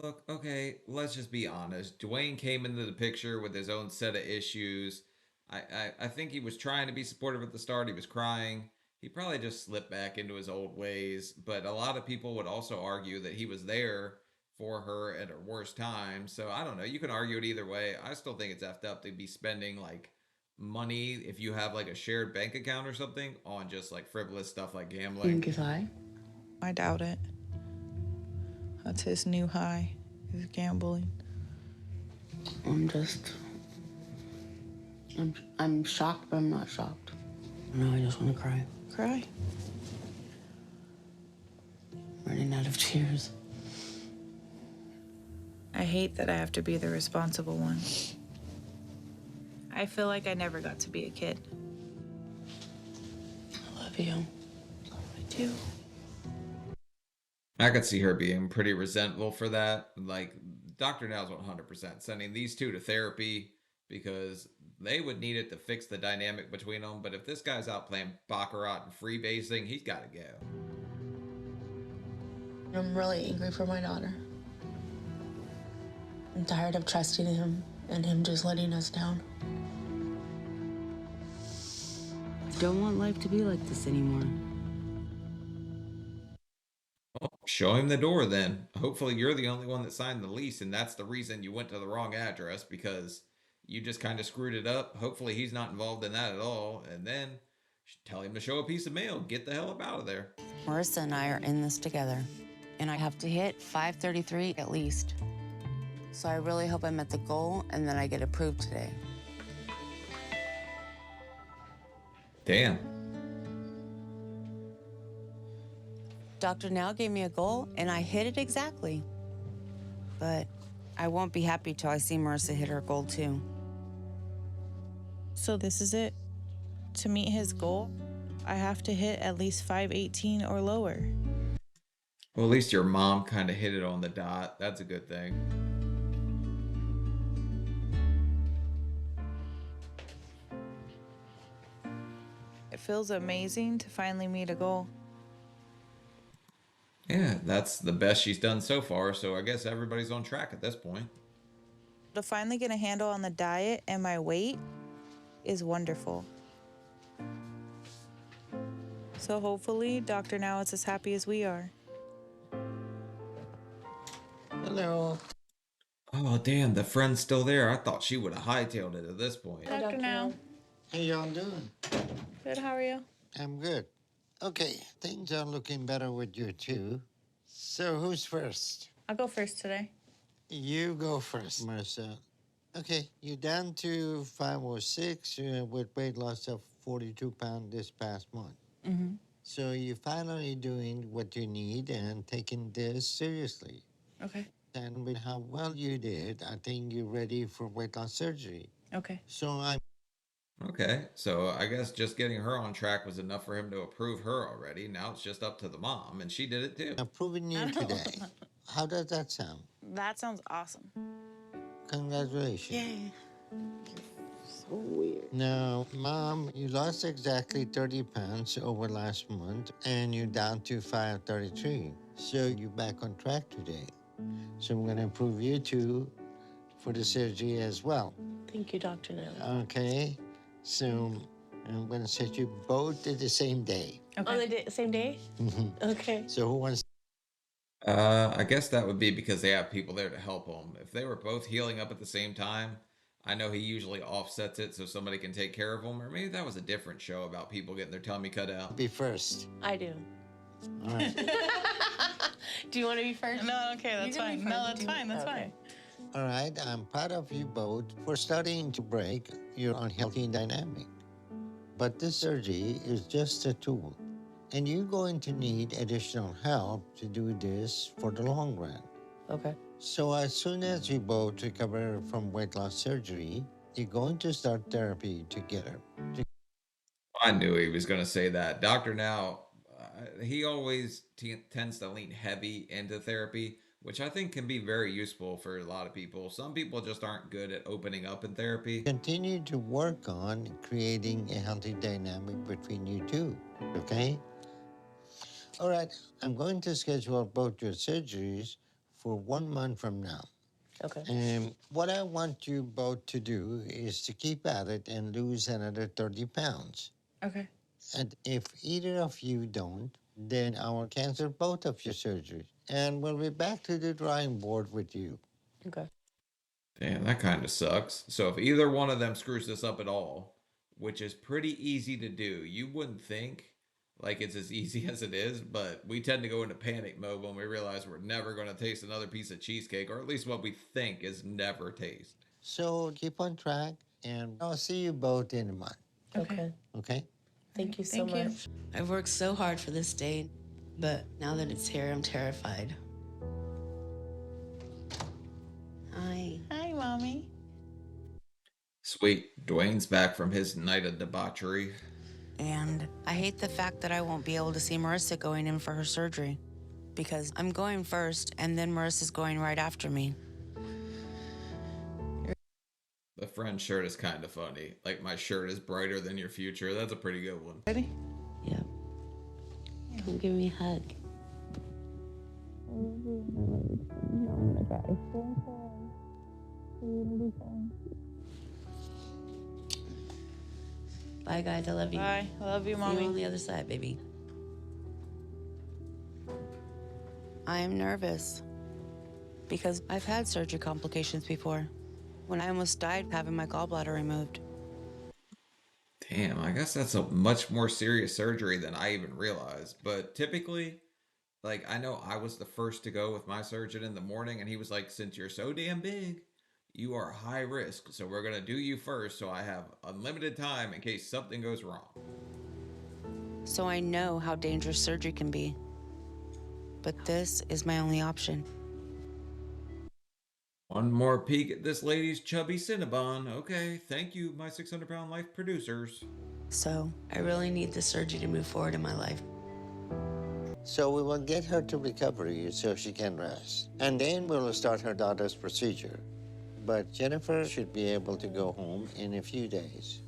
Look, okay, let's just be honest. Dwayne came into the picture with his own set of issues. I think he was trying to be supportive at the start. He was crying. He probably just slipped back into his old ways. But a lot of people would also argue that he was there for her at her worst time. So I don't know. You can argue it either way. I still think it's effed up to be spending, like, money, if you have, like, a shared bank account or something, on just, like, frivolous stuff like gambling. Think he's high? I doubt it. That's his new high, is gambling. I'm shocked, but I'm not shocked. No, I just want to cry. Cry. Running out of tears. I hate that I have to be the responsible one. I feel like I never got to be a kid. I love you. I do. I could see her being pretty resentful for that. Like, Dr. Now's 100% sending these two to therapy because they would need it to fix the dynamic between them. But if this guy's out playing Baccarat and freebasing, he's got to go. I'm really angry for my daughter. I'm tired of trusting him and him just letting us down. I don't want life to be like this anymore. Well, show him the door then. Hopefully you're the only one that signed the lease, and that's the reason you went to the wrong address, because you just kind of screwed it up. Hopefully he's not involved in that at all. And then tell him to show a piece of mail. Get the hell up out of there. Marissa and I are in this together, and I have to hit 533 at least. So I really hope I met the goal and then I get approved today. Damn. Dr. Now gave me a goal and I hit it exactly. But I won't be happy till I see Marissa hit her goal too. So this is it. To meet his goal, I have to hit at least 518 or lower. Well, at least your mom kind of hit it on the dot. That's a good thing. It feels amazing to finally meet a goal. Yeah, that's the best she's done so far, so I guess everybody's on track at this point. To finally get a handle on the diet and my weight is wonderful. So hopefully Dr. Now is as happy as we are. Hello. Oh, damn, the friend's still there. I thought she would have hightailed it at this point. Dr. Now. How y'all doing? Good, how are you? I'm good. Okay, things are looking better with you too. So who's first? I'll go first today. You go first, Marissa. Okay, you're down to 506 with weight loss of 42 pounds this past month. Mm-hmm. So you're finally doing what you need and taking this seriously. Okay. And with how well you did, I think you're ready for weight loss surgery. Okay. So I'm Okay, so I guess just getting her on track was enough for him to approve her already. Now it's just up to the mom, and she did it too. approving you today. How does that sound? That sounds awesome. Congratulations. Yay. So weird. Now, Mom, you lost exactly 30 pounds over last month, and you're down to 533. So you're back on track today. So I'm going to approve you two for the surgery as well. Thank you, Dr. Now. Okay? So I'm going to set you both at the same day. Oh, they did same day? Okay. So who wants? I guess that would be because they have people there to help them. If they were both healing up at the same time, I know he usually offsets it so somebody can take care of them. Or maybe that was a different show about people getting their tummy cut out. Be first. I do. All right. Do you want to be first? No, okay, that's You can be fine. No, first. that's fine, that's Okay. fine. All right, I'm proud of you both for starting to break your unhealthy dynamic. But this surgery is just a tool, and you're going to need additional help to do this for the long run. Okay. So as soon as you both recover from weight loss surgery, you're going to start therapy together. I knew he was going to say that. Dr. Now, he always tends to lean heavy into therapy, which I think can be very useful for a lot of people. Some people just aren't good at opening up in therapy. Continue to work on creating a healthy dynamic between you two, okay? All right, I'm going to schedule both your surgeries for 1 month from now. Okay. And what I want you both to do is to keep at it and lose another 30 pounds. Okay. And if either of you don't, then I will cancel both of your surgeries. And we'll be back to the drawing board with you. Okay. Damn, that kind of sucks. So if either one of them screws this up at all, which is pretty easy to do, you wouldn't think like it's as easy as it is, but we tend to go into panic mode when we realize we're never going to taste another piece of cheesecake, or at least what we think is never taste. So keep on track, and I'll see you both in a month, Okay. okay? Thank you so Thank you. much. I've worked so hard for this day, but now that it's here, I'm terrified. Hi. Hi, Mommy. Sweet. Dwayne's back from his night of debauchery. And I hate the fact that I won't be able to see Marissa going in for her surgery, because I'm going first, and then Marissa's going right after me. The friend shirt is kind of funny. Like, my shirt is brighter than your future. That's a pretty good one. Ready? Yep. Come give me a hug. Bye, guys. I love you. Bye. I love you, See you on Mommy. the other side, baby. I am nervous because I've had surgery complications before. When I almost died having my gallbladder removed. Damn, I guess that's a much more serious surgery than I even realized. But typically, like, I know I was the first to go with my surgeon in the morning, and he was like, since you're so damn big, you are high risk. So we're going to do you first so I have unlimited time in case something goes wrong. So I know how dangerous surgery can be. But this is my only option. One more peek at this lady's chubby Cinnabon. Okay, thank you, my 600-pound life producers. So I really need this surgery to move forward in my life. So we will get her to recovery so she can rest. And then we'll start her daughter's procedure. But Jennifer should be able to go home in a few days.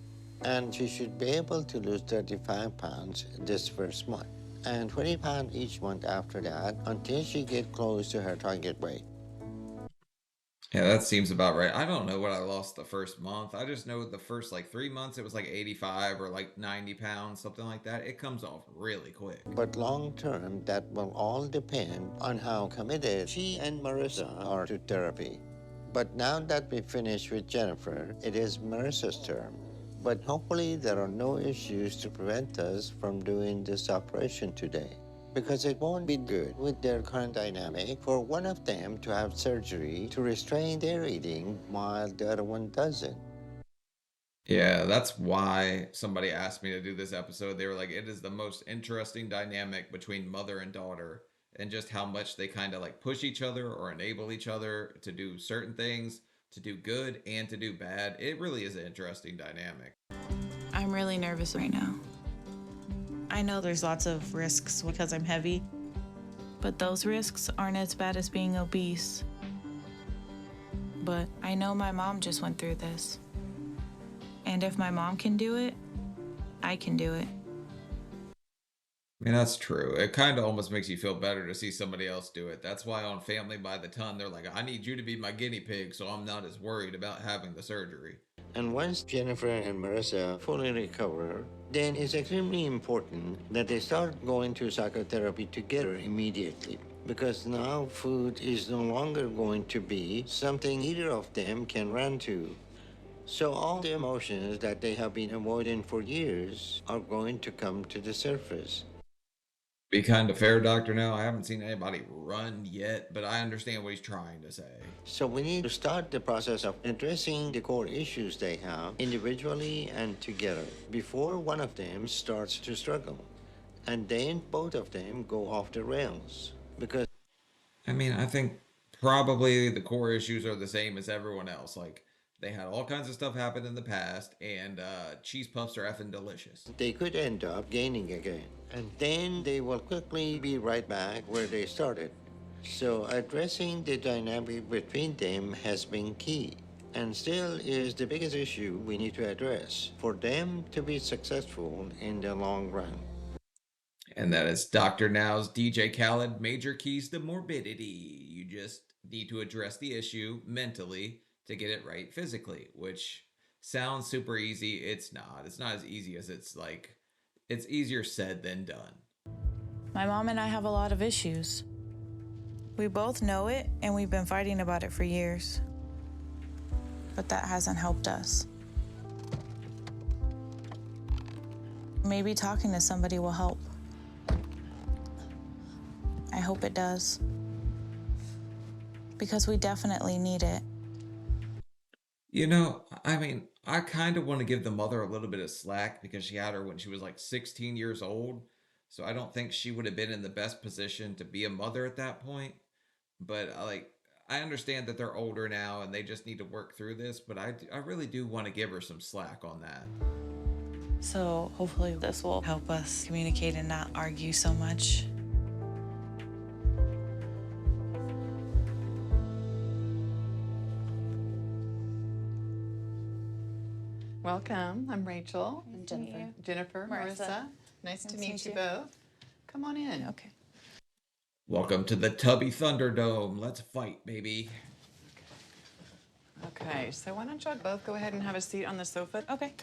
And she should be able to lose 35 pounds this first month. And 20 pounds each month after that until she gets close to her target weight. Yeah, that seems about right. I don't know what I lost the first month. I just know the first like 3 months it was like 85 or like 90 pounds, something like that. It comes off really quick. But long term, that will all depend on how committed she and Marissa are to therapy. But now that we finished with Jennifer, it is Marissa's turn. But hopefully there are no issues to prevent us from doing this operation today. Because it won't be good with their current dynamic for one of them to have surgery to restrain their eating while the other one doesn't. Yeah, that's why somebody asked me to do this episode. They were like, it is the most interesting dynamic between mother and daughter, and just how much they kind of like push each other or enable each other to do certain things, to do good and to do bad. It really is an interesting dynamic. I'm really nervous right now. I know there's lots of risks because I'm heavy. But those risks aren't as bad as being obese. But I know my mom just went through this. And if my mom can do it, I can do it. I mean, that's true. It kind of almost makes you feel better to see somebody else do it. That's why on Family by the Ton, they're like, I need you to be my guinea pig so I'm not as worried about having the surgery. And once Jennifer and Marissa fully recover, then it's extremely important that they start going to psychotherapy together immediately. Because now food is no longer going to be something either of them can run to. So all the emotions that they have been avoiding for years are going to come to the surface. Be kind of fair, Doctor. Now, I haven't seen anybody run yet, but I understand what he's trying to say. So we need to start the process of addressing the core issues they have individually and together before one of them starts to struggle. And then both of them go off the rails. Because I mean, I think probably the core issues are the same as everyone else. Like, they had all kinds of stuff happen in the past, and cheese puffs are effing delicious. they could end up gaining again. And then they will quickly be right back where they started. So addressing the dynamic between them has been key, and still is the biggest issue we need to address for them to be successful in the long run. And that is Dr. Now's DJ Khaled, Major Keys to Morbidity. You just need to address the issue mentally to get it right physically, which sounds super easy. It's not. It's not as easy as it's easier said than done. My mom and I have a lot of issues. We both know it, and we've been fighting about it for years. But that hasn't helped us. Maybe talking to somebody will help. I hope it does. Because we definitely need it. You know, I mean, I kind of want to give the mother a little bit of slack because she had her when she was like 16 years old. So I don't think she would have been in the best position to be a mother at that point. But I understand that they're older now and they just need to work through this. But I really do want to give her some slack on that. So hopefully this will help us communicate and not argue so much. Welcome. I'm Rachel. I'm Jennifer. Jennifer, Marissa. Nice to meet you both. Come on in. Okay. Welcome to the Tubby Thunderdome. Let's fight, baby. Okay, so why don't y'all both go ahead and have a seat on the sofa? Okay.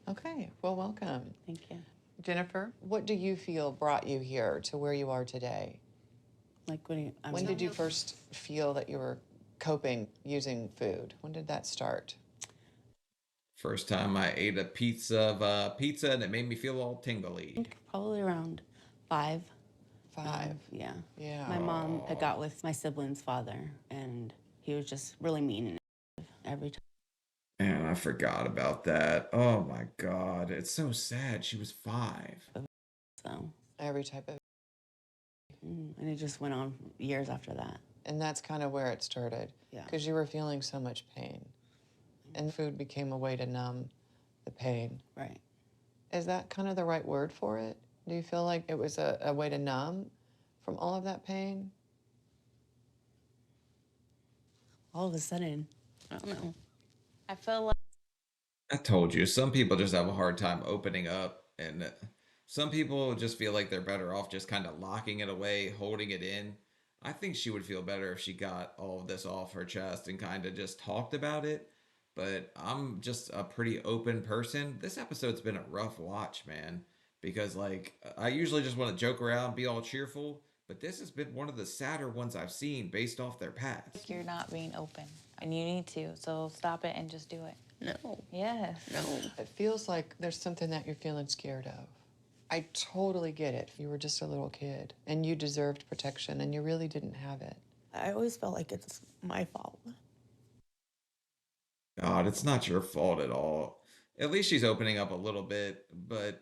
Okay, well, welcome. Thank you. Jennifer, what do you feel brought you here to where you are today? Like, what do you... When did you first feel that you were coping using food? When did that start? First time I ate a pizza and it made me feel all tingly. Probably around 5. 5. Yeah. Yeah. My mom had got with my sibling's father, and he was just really mean and every time. Man, I forgot about that. Oh my God. It's so sad. She was 5. So, Every type of. and it just went on years after that. And that's kind of where it started. Yeah. Because you were feeling so much pain. And food became a way to numb the pain. Right. Is that kind of the right word for it? Do you feel like it was a way to numb from all of that pain? All of a sudden, I don't know. I felt like... I told you, some people just have a hard time opening up, and some people just feel like they're better off just kind of locking it away, holding it in. I think she would feel better if she got all of this off her chest and kind of just talked about it. But I'm just a pretty open person. This episode's been a rough watch, man, because like I usually just want to joke around, be all cheerful, but this has been one of the sadder ones I've seen based off their past. You're not being open, and you need to. So stop it and just do it. No. Yes. No. It feels like there's something that you're feeling scared of. I totally get it. You were just a little kid, and you deserved protection, and you really didn't have it. I always felt like it's my fault. God, it's not your fault at all. At least she's opening up a little bit, but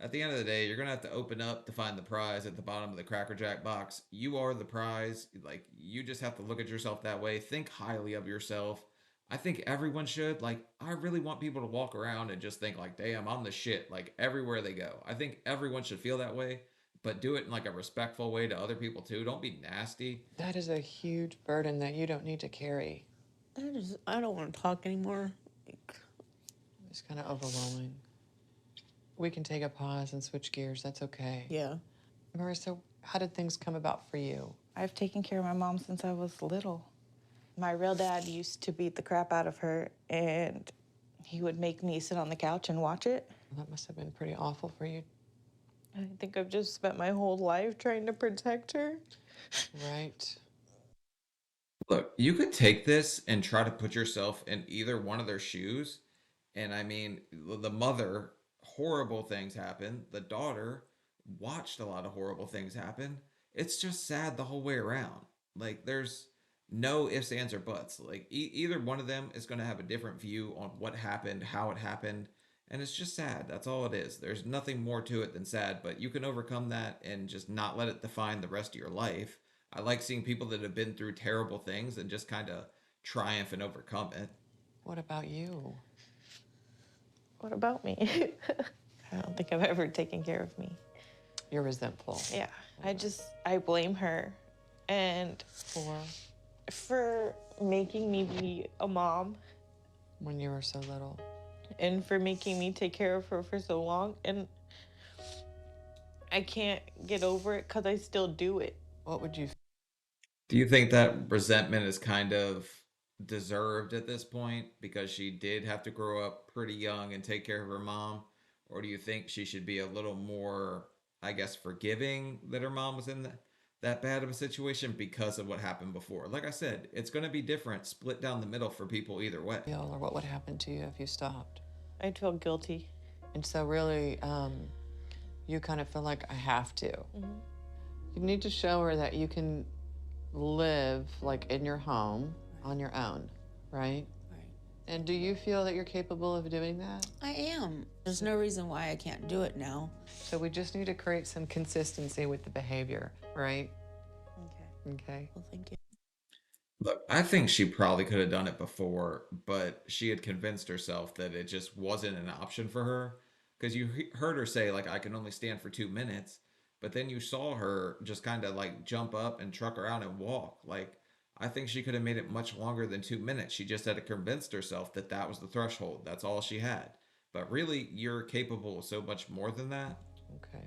at the end of the day, you're gonna have to open up to find the prize at the bottom of the Cracker Jack box. You are the prize. Like, you just have to look at yourself that way. Think highly of yourself. I think everyone should. Like, I really want people to walk around and just think like, damn, I'm the shit, like everywhere they go. I think everyone should feel that way, but do it in like a respectful way to other people too. Don't be nasty. That is a huge burden that you don't need to carry. I don't want to talk anymore. It's kind of overwhelming. We can take a pause and switch gears. That's okay. Yeah. Marissa, how did things come about for you? I've taken care of my mom since I was little. My real dad used to beat the crap out of her, and he would make me sit on the couch and watch it. That must have been pretty awful for you. I think I've just spent my whole life trying to protect her. Right. Look, you could take this and try to put yourself in either one of their shoes. And I mean, the mother, horrible things happen. The daughter watched a lot of horrible things happen. It's just sad the whole way around. Like, there's no ifs, ands, or buts. Like, either one of them is going to have a different view on what happened, how it happened. And it's just sad. That's all it is. There's nothing more to it than sad, but you can overcome that and just not let it define the rest of your life. I like seeing people that have been through terrible things and just kind of triumph and overcome it. What about you? What about me? I don't think I've ever taken care of me. You're resentful. Yeah, I blame her. And for making me be a mom. When you were so little. And for making me take care of her for so long. And I can't get over it because I still do it. What would you... Do you think that resentment is kind of deserved at this point because she did have to grow up pretty young and take care of her mom? Or do you think she should be a little more, I guess, forgiving that her mom was in that bad of a situation because of what happened before? Like I said, it's going to be different, split down the middle for people either way. Or what would happen to you if you stopped? I'd feel guilty. And so really, you kind of feel like I have to. Mm-hmm. You need to show her that you can live like in your home on your own, right? Right. And do you feel that you're capable of doing that? I am. There's no reason why I can't do it now. So we just need to create some consistency with the behavior, right? Okay. Well, thank you. Look, I think she probably could have done it before, but she had convinced herself that it just wasn't an option for her. Because you heard her say, like, I can only stand for 2 minutes. But then you saw her just kind of like jump up and truck around and walk. Like, I think she could have made it much longer than 2 minutes. She just had to convince herself that that was the threshold. That's all she had. But really, you're capable of so much more than that. Okay.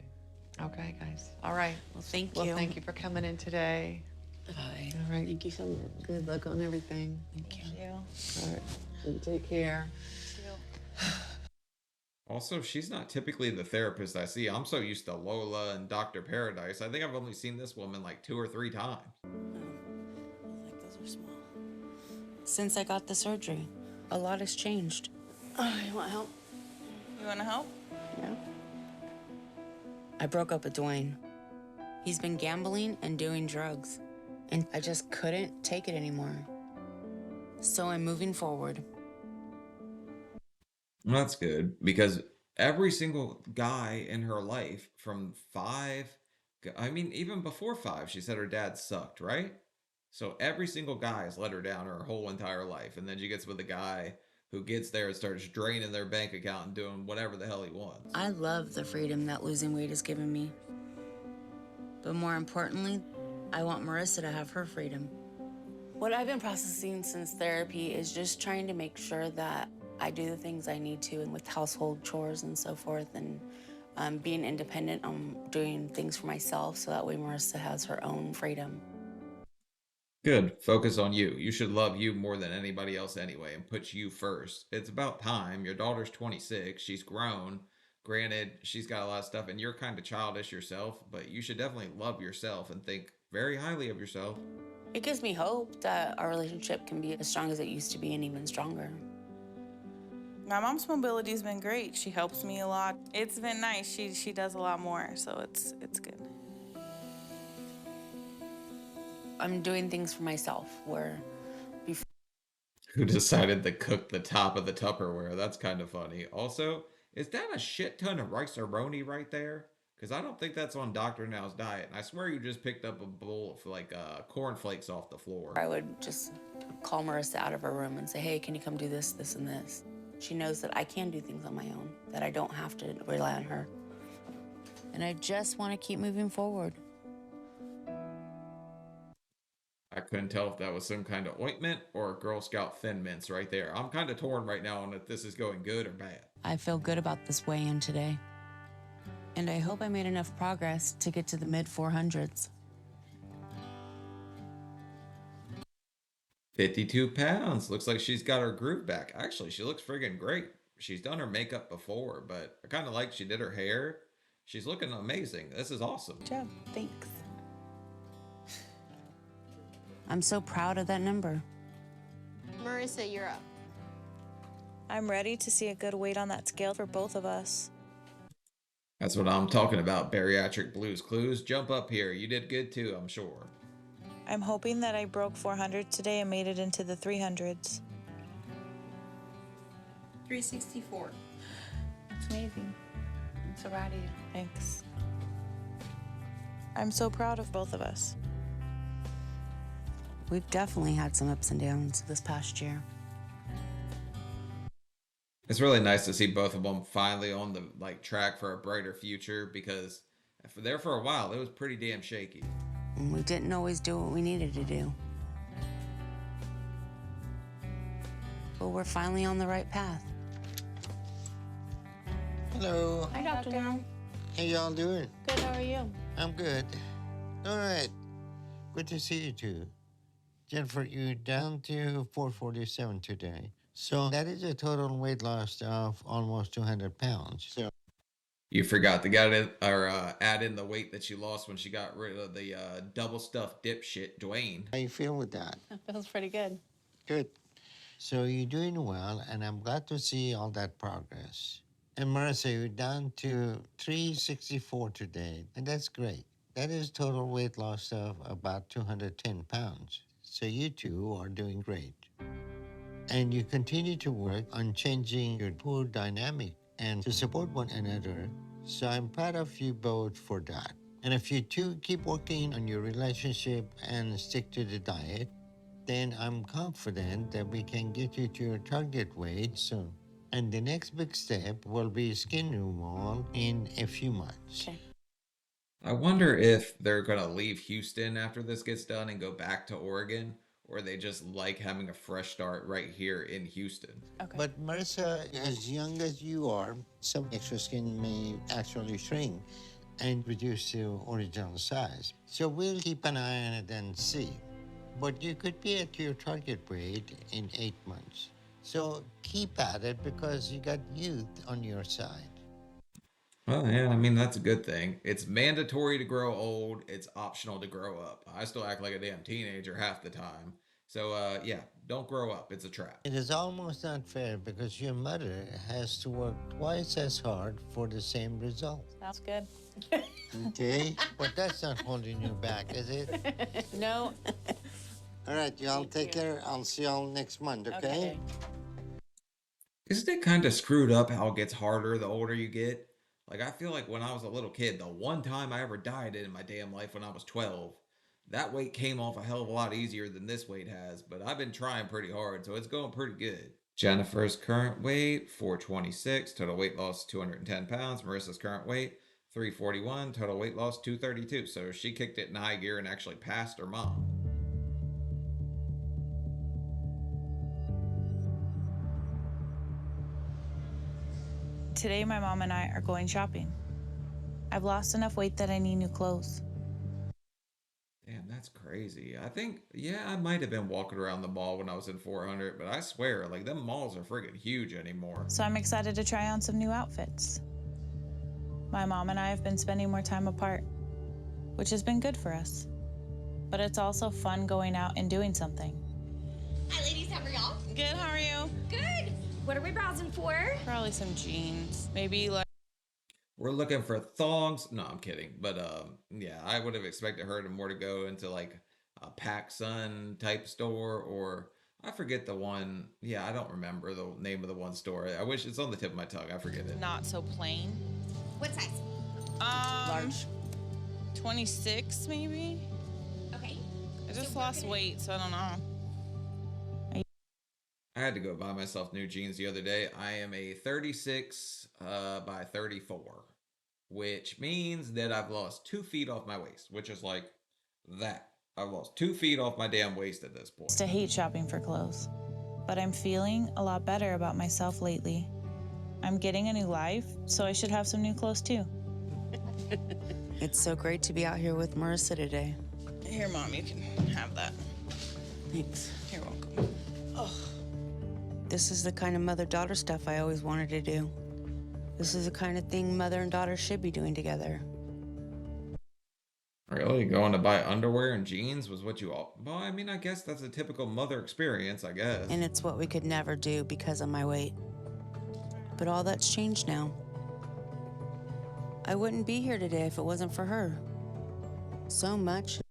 Okay, guys. All right. Well, thank you. Well, thank you for coming in today. Bye. All right. Thank you so much. Good luck on everything. Thank you. All right. And take care. Also, she's not typically the therapist I see. I'm so used to Lola and Dr. Paradise. I think I've only seen this woman like 2 or 3 times. I think those are small. Since I got the surgery, a lot has changed. You want help? You want to help? Yeah. I broke up with Dwayne. He's been gambling and doing drugs, and I just couldn't take it anymore. So I'm moving forward. Well, that's good because every single guy in her life from 5, I mean, even before 5, she said her dad sucked, right? So every single guy has let her down her whole entire life. And then she gets with a guy who gets there and starts draining their bank account and doing whatever the hell he wants. I love the freedom that losing weight has given me. But more importantly, I want Marissa to have her freedom. What I've been processing since therapy is just trying to make sure that I do the things I need to and with household chores and so forth, and being independent on doing things for myself so that way Marissa has her own freedom. Good. Focus on you. You should love you more than anybody else anyway and put you first. It's about time. Your daughter's 26. She's grown. Granted, she's got a lot of stuff and you're kind of childish yourself, but you should definitely love yourself and think very highly of yourself. It gives me hope that our relationship can be as strong as it used to be and even stronger. My mom's mobility has been great. She helps me a lot. It's been nice. She does a lot more, so it's good. I'm doing things for myself where Who decided to cook the top of the Tupperware? That's kind of funny. Also, is that a shit ton of rice-a-roni right there? Because I don't think that's on Dr. Now's diet. And I swear you just picked up a bowl of like cornflakes off the floor. I would just call Marissa out of her room and say, hey, can you come do this, this, and this? She knows that I can do things on my own, that I don't have to rely on her. And I just want to keep moving forward. I couldn't tell if that was some kind of ointment or Girl Scout Thin Mints right there. I'm kind of torn right now on if this is going good or bad. I feel good about this weigh-in today. And I hope I made enough progress to get to the mid-400s. 52 pounds. Looks like she's got her groove back. Actually, she looks friggin' great. She's done her makeup before, but I kind of like she did her hair. She's looking amazing. This is awesome. Good job. Thanks. I'm so proud of that number. Marissa, you're up. I'm ready to see a good weight on that scale for both of us. That's what I'm talking about, Bariatric Blues Clues. Jump up here. You did good too, I'm sure. I'm hoping that I broke 400 today and made it into the 300s. 364. That's amazing. I'm so proud of you. Thanks. I'm so proud of both of us. We've definitely had some ups and downs this past year. It's really nice to see both of them finally on the track for a brighter future, because there for a while it was pretty damn shaky. And we didn't always do what we needed to do. But we're finally on the right path. Hello. Hi, Dr. Now. How y'all doing? Good, how are you? I'm good. All right. Good to see you too. Jennifer, you're down to 447 today. So that is a total weight loss of almost 200 pounds. So You forgot to get it or add in the weight that she lost when she got rid of the double stuffed dipshit Dwayne. how you feel with that? That feels pretty good. Good. So you're doing well, and I'm glad to see all that progress. And Marissa, you're down to 364 today, and that's great. That is total weight loss of about 210 pounds. So you two are doing great. And you continue to work on changing your poor dynamic and to support one another. So I'm proud of you both for that. And if you two keep working on your relationship and stick to the diet, then I'm confident that we can get you to your target weight soon. And the next big step will be skin removal in a few months. Okay. I wonder if they're going to leave Houston after this gets done and go back to Oregon, or they just like having a fresh start right here in Houston. Okay. But Marissa, as young as you are, some extra skin may actually shrink and reduce to original size. So we'll keep an eye on it and see. But you could be at your target weight in 8 months. So keep at it because you got youth on your side. Well, yeah, I mean, that's a good thing. It's mandatory to grow old. It's optional to grow up. I still act like a damn teenager half the time. So, yeah, don't grow up. It's a trap. It is almost not fair because your mother has to work twice as hard for the same result. Sounds good. Okay? But that's not holding you back, is it? No. All right, y'all take care. I'll see y'all next month, okay? Isn't it kind of screwed up how it gets harder the older you get? Like, I feel like when I was a little kid, the one time I ever dieted in my damn life when I was 12, that weight came off a hell of a lot easier than this weight has, but I've been trying pretty hard, so it's going pretty good. Jennifer's current weight, 426, total weight loss, 210 pounds. Marissa's current weight, 341, total weight loss, 232. So she kicked it in high gear and actually passed her mom. Today, my mom and I are going shopping. I've lost enough weight that I need new clothes. Damn, that's crazy. I think, yeah, I might have been walking around the mall when I was in 400, but I swear, like, them malls are friggin' huge anymore. So I'm excited to try on some new outfits. My mom and I have been spending more time apart, which has been good for us. But it's also fun going out and doing something. Hi, ladies. How are y'all? Good. How are you? Good. What are we browsing for? Probably some jeans. Maybe like. We're looking for thongs. No, I'm kidding. But yeah, I would have expected her to more to go into like a PacSun type store, or I forget the one. Yeah, I don't remember the name of the one store. I wish it's on the tip of my tongue. I forget it. Not so plain. What size? Large. 26 maybe. Okay. I just lost weight, so I don't know. I had to go buy myself new jeans the other day. I am a 36 by 34, which means that I've lost 2 feet off my waist, which is like that. I've lost 2 feet off my damn waist at this point. I hate shopping for clothes, but I'm feeling a lot better about myself lately. I'm getting a new life, so I should have some new clothes too. It's so great to be out here with Marissa today. Here, Mom, you can have that. Thanks. You're welcome. Oh. This is the kind of mother-daughter stuff I always wanted to do. This is the kind of thing mother and daughter should be doing together. Really? Going to buy underwear and jeans was what you all... Well, I mean, I guess that's a typical mother experience, I guess. And it's what we could never do because of my weight. But all that's changed now. I wouldn't be here today if it wasn't for her. So much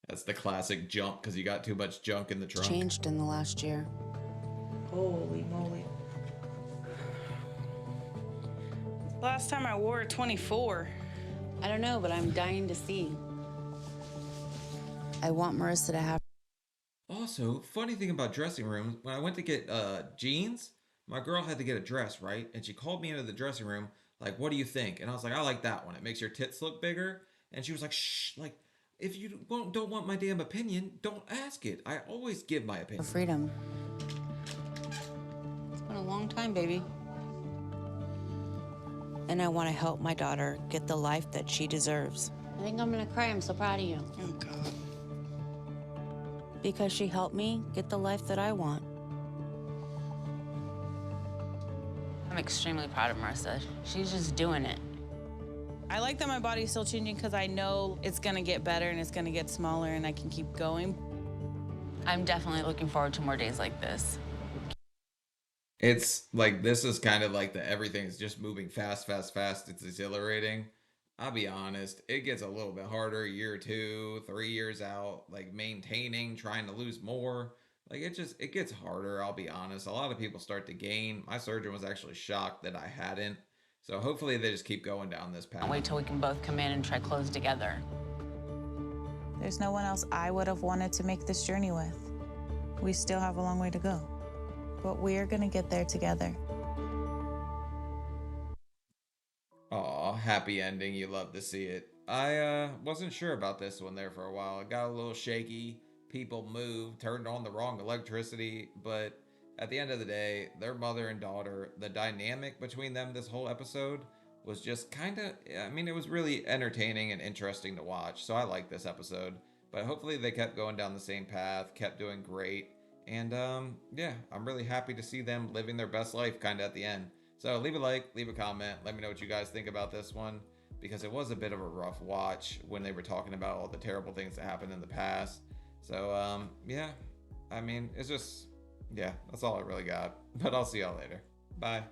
That's the classic jump because you got too much junk in the trunk. changed in the last year. Holy moly. Last time I wore a 24. I don't know, but I'm dying to see. I want Marissa to have... Also, funny thing about dressing rooms, when I went to get jeans, my girl had to get a dress, right? And she called me into the dressing room, like, what do you think? And I was like, I like that one. It makes your tits look bigger. And she was like, shh, like, if you don't want my damn opinion, don't ask it. I always give my opinion. freedom. It's been a long time, baby. And I want to help my daughter get the life that she deserves. I think I'm gonna cry. I'm so proud of you. Oh, God. Because she helped me get the life that I want. I'm extremely proud of Marissa. She's just doing it. I like that my body's still changing because I know it's gonna get better and it's gonna get smaller and I can keep going. I'm definitely looking forward to more days like this. It's like, this is kind of like the everything's just moving fast, fast, fast. It's exhilarating. I'll be honest, it gets a little bit harder year 2, 3 years out, like maintaining, trying to lose more. Like it gets harder, I'll be honest. A lot of people start to gain. My surgeon was actually shocked that I hadn't. So hopefully they just keep going down this path. Wait till we can both come in and try clothes together. There's no one else I would have wanted to make this journey with. We still have a long way to go, but we're gonna get there together. Aw, happy ending. You love to see it. I wasn't sure about this one there for a while. It got a little shaky. People moved, turned on the wrong electricity, but at the end of the day, their mother and daughter, the dynamic between them this whole episode was just kind of, I mean, it was really entertaining and interesting to watch. So I like this episode, but hopefully they kept going down the same path, kept doing great. And yeah, I'm really happy to see them living their best life kind of at the end. So leave a like, leave a comment. Let me know what you guys think about this one, because it was a bit of a rough watch when they were talking about all the terrible things that happened in the past. So yeah, I mean, it's just, yeah, that's all I really got. But I'll see y'all later. Bye.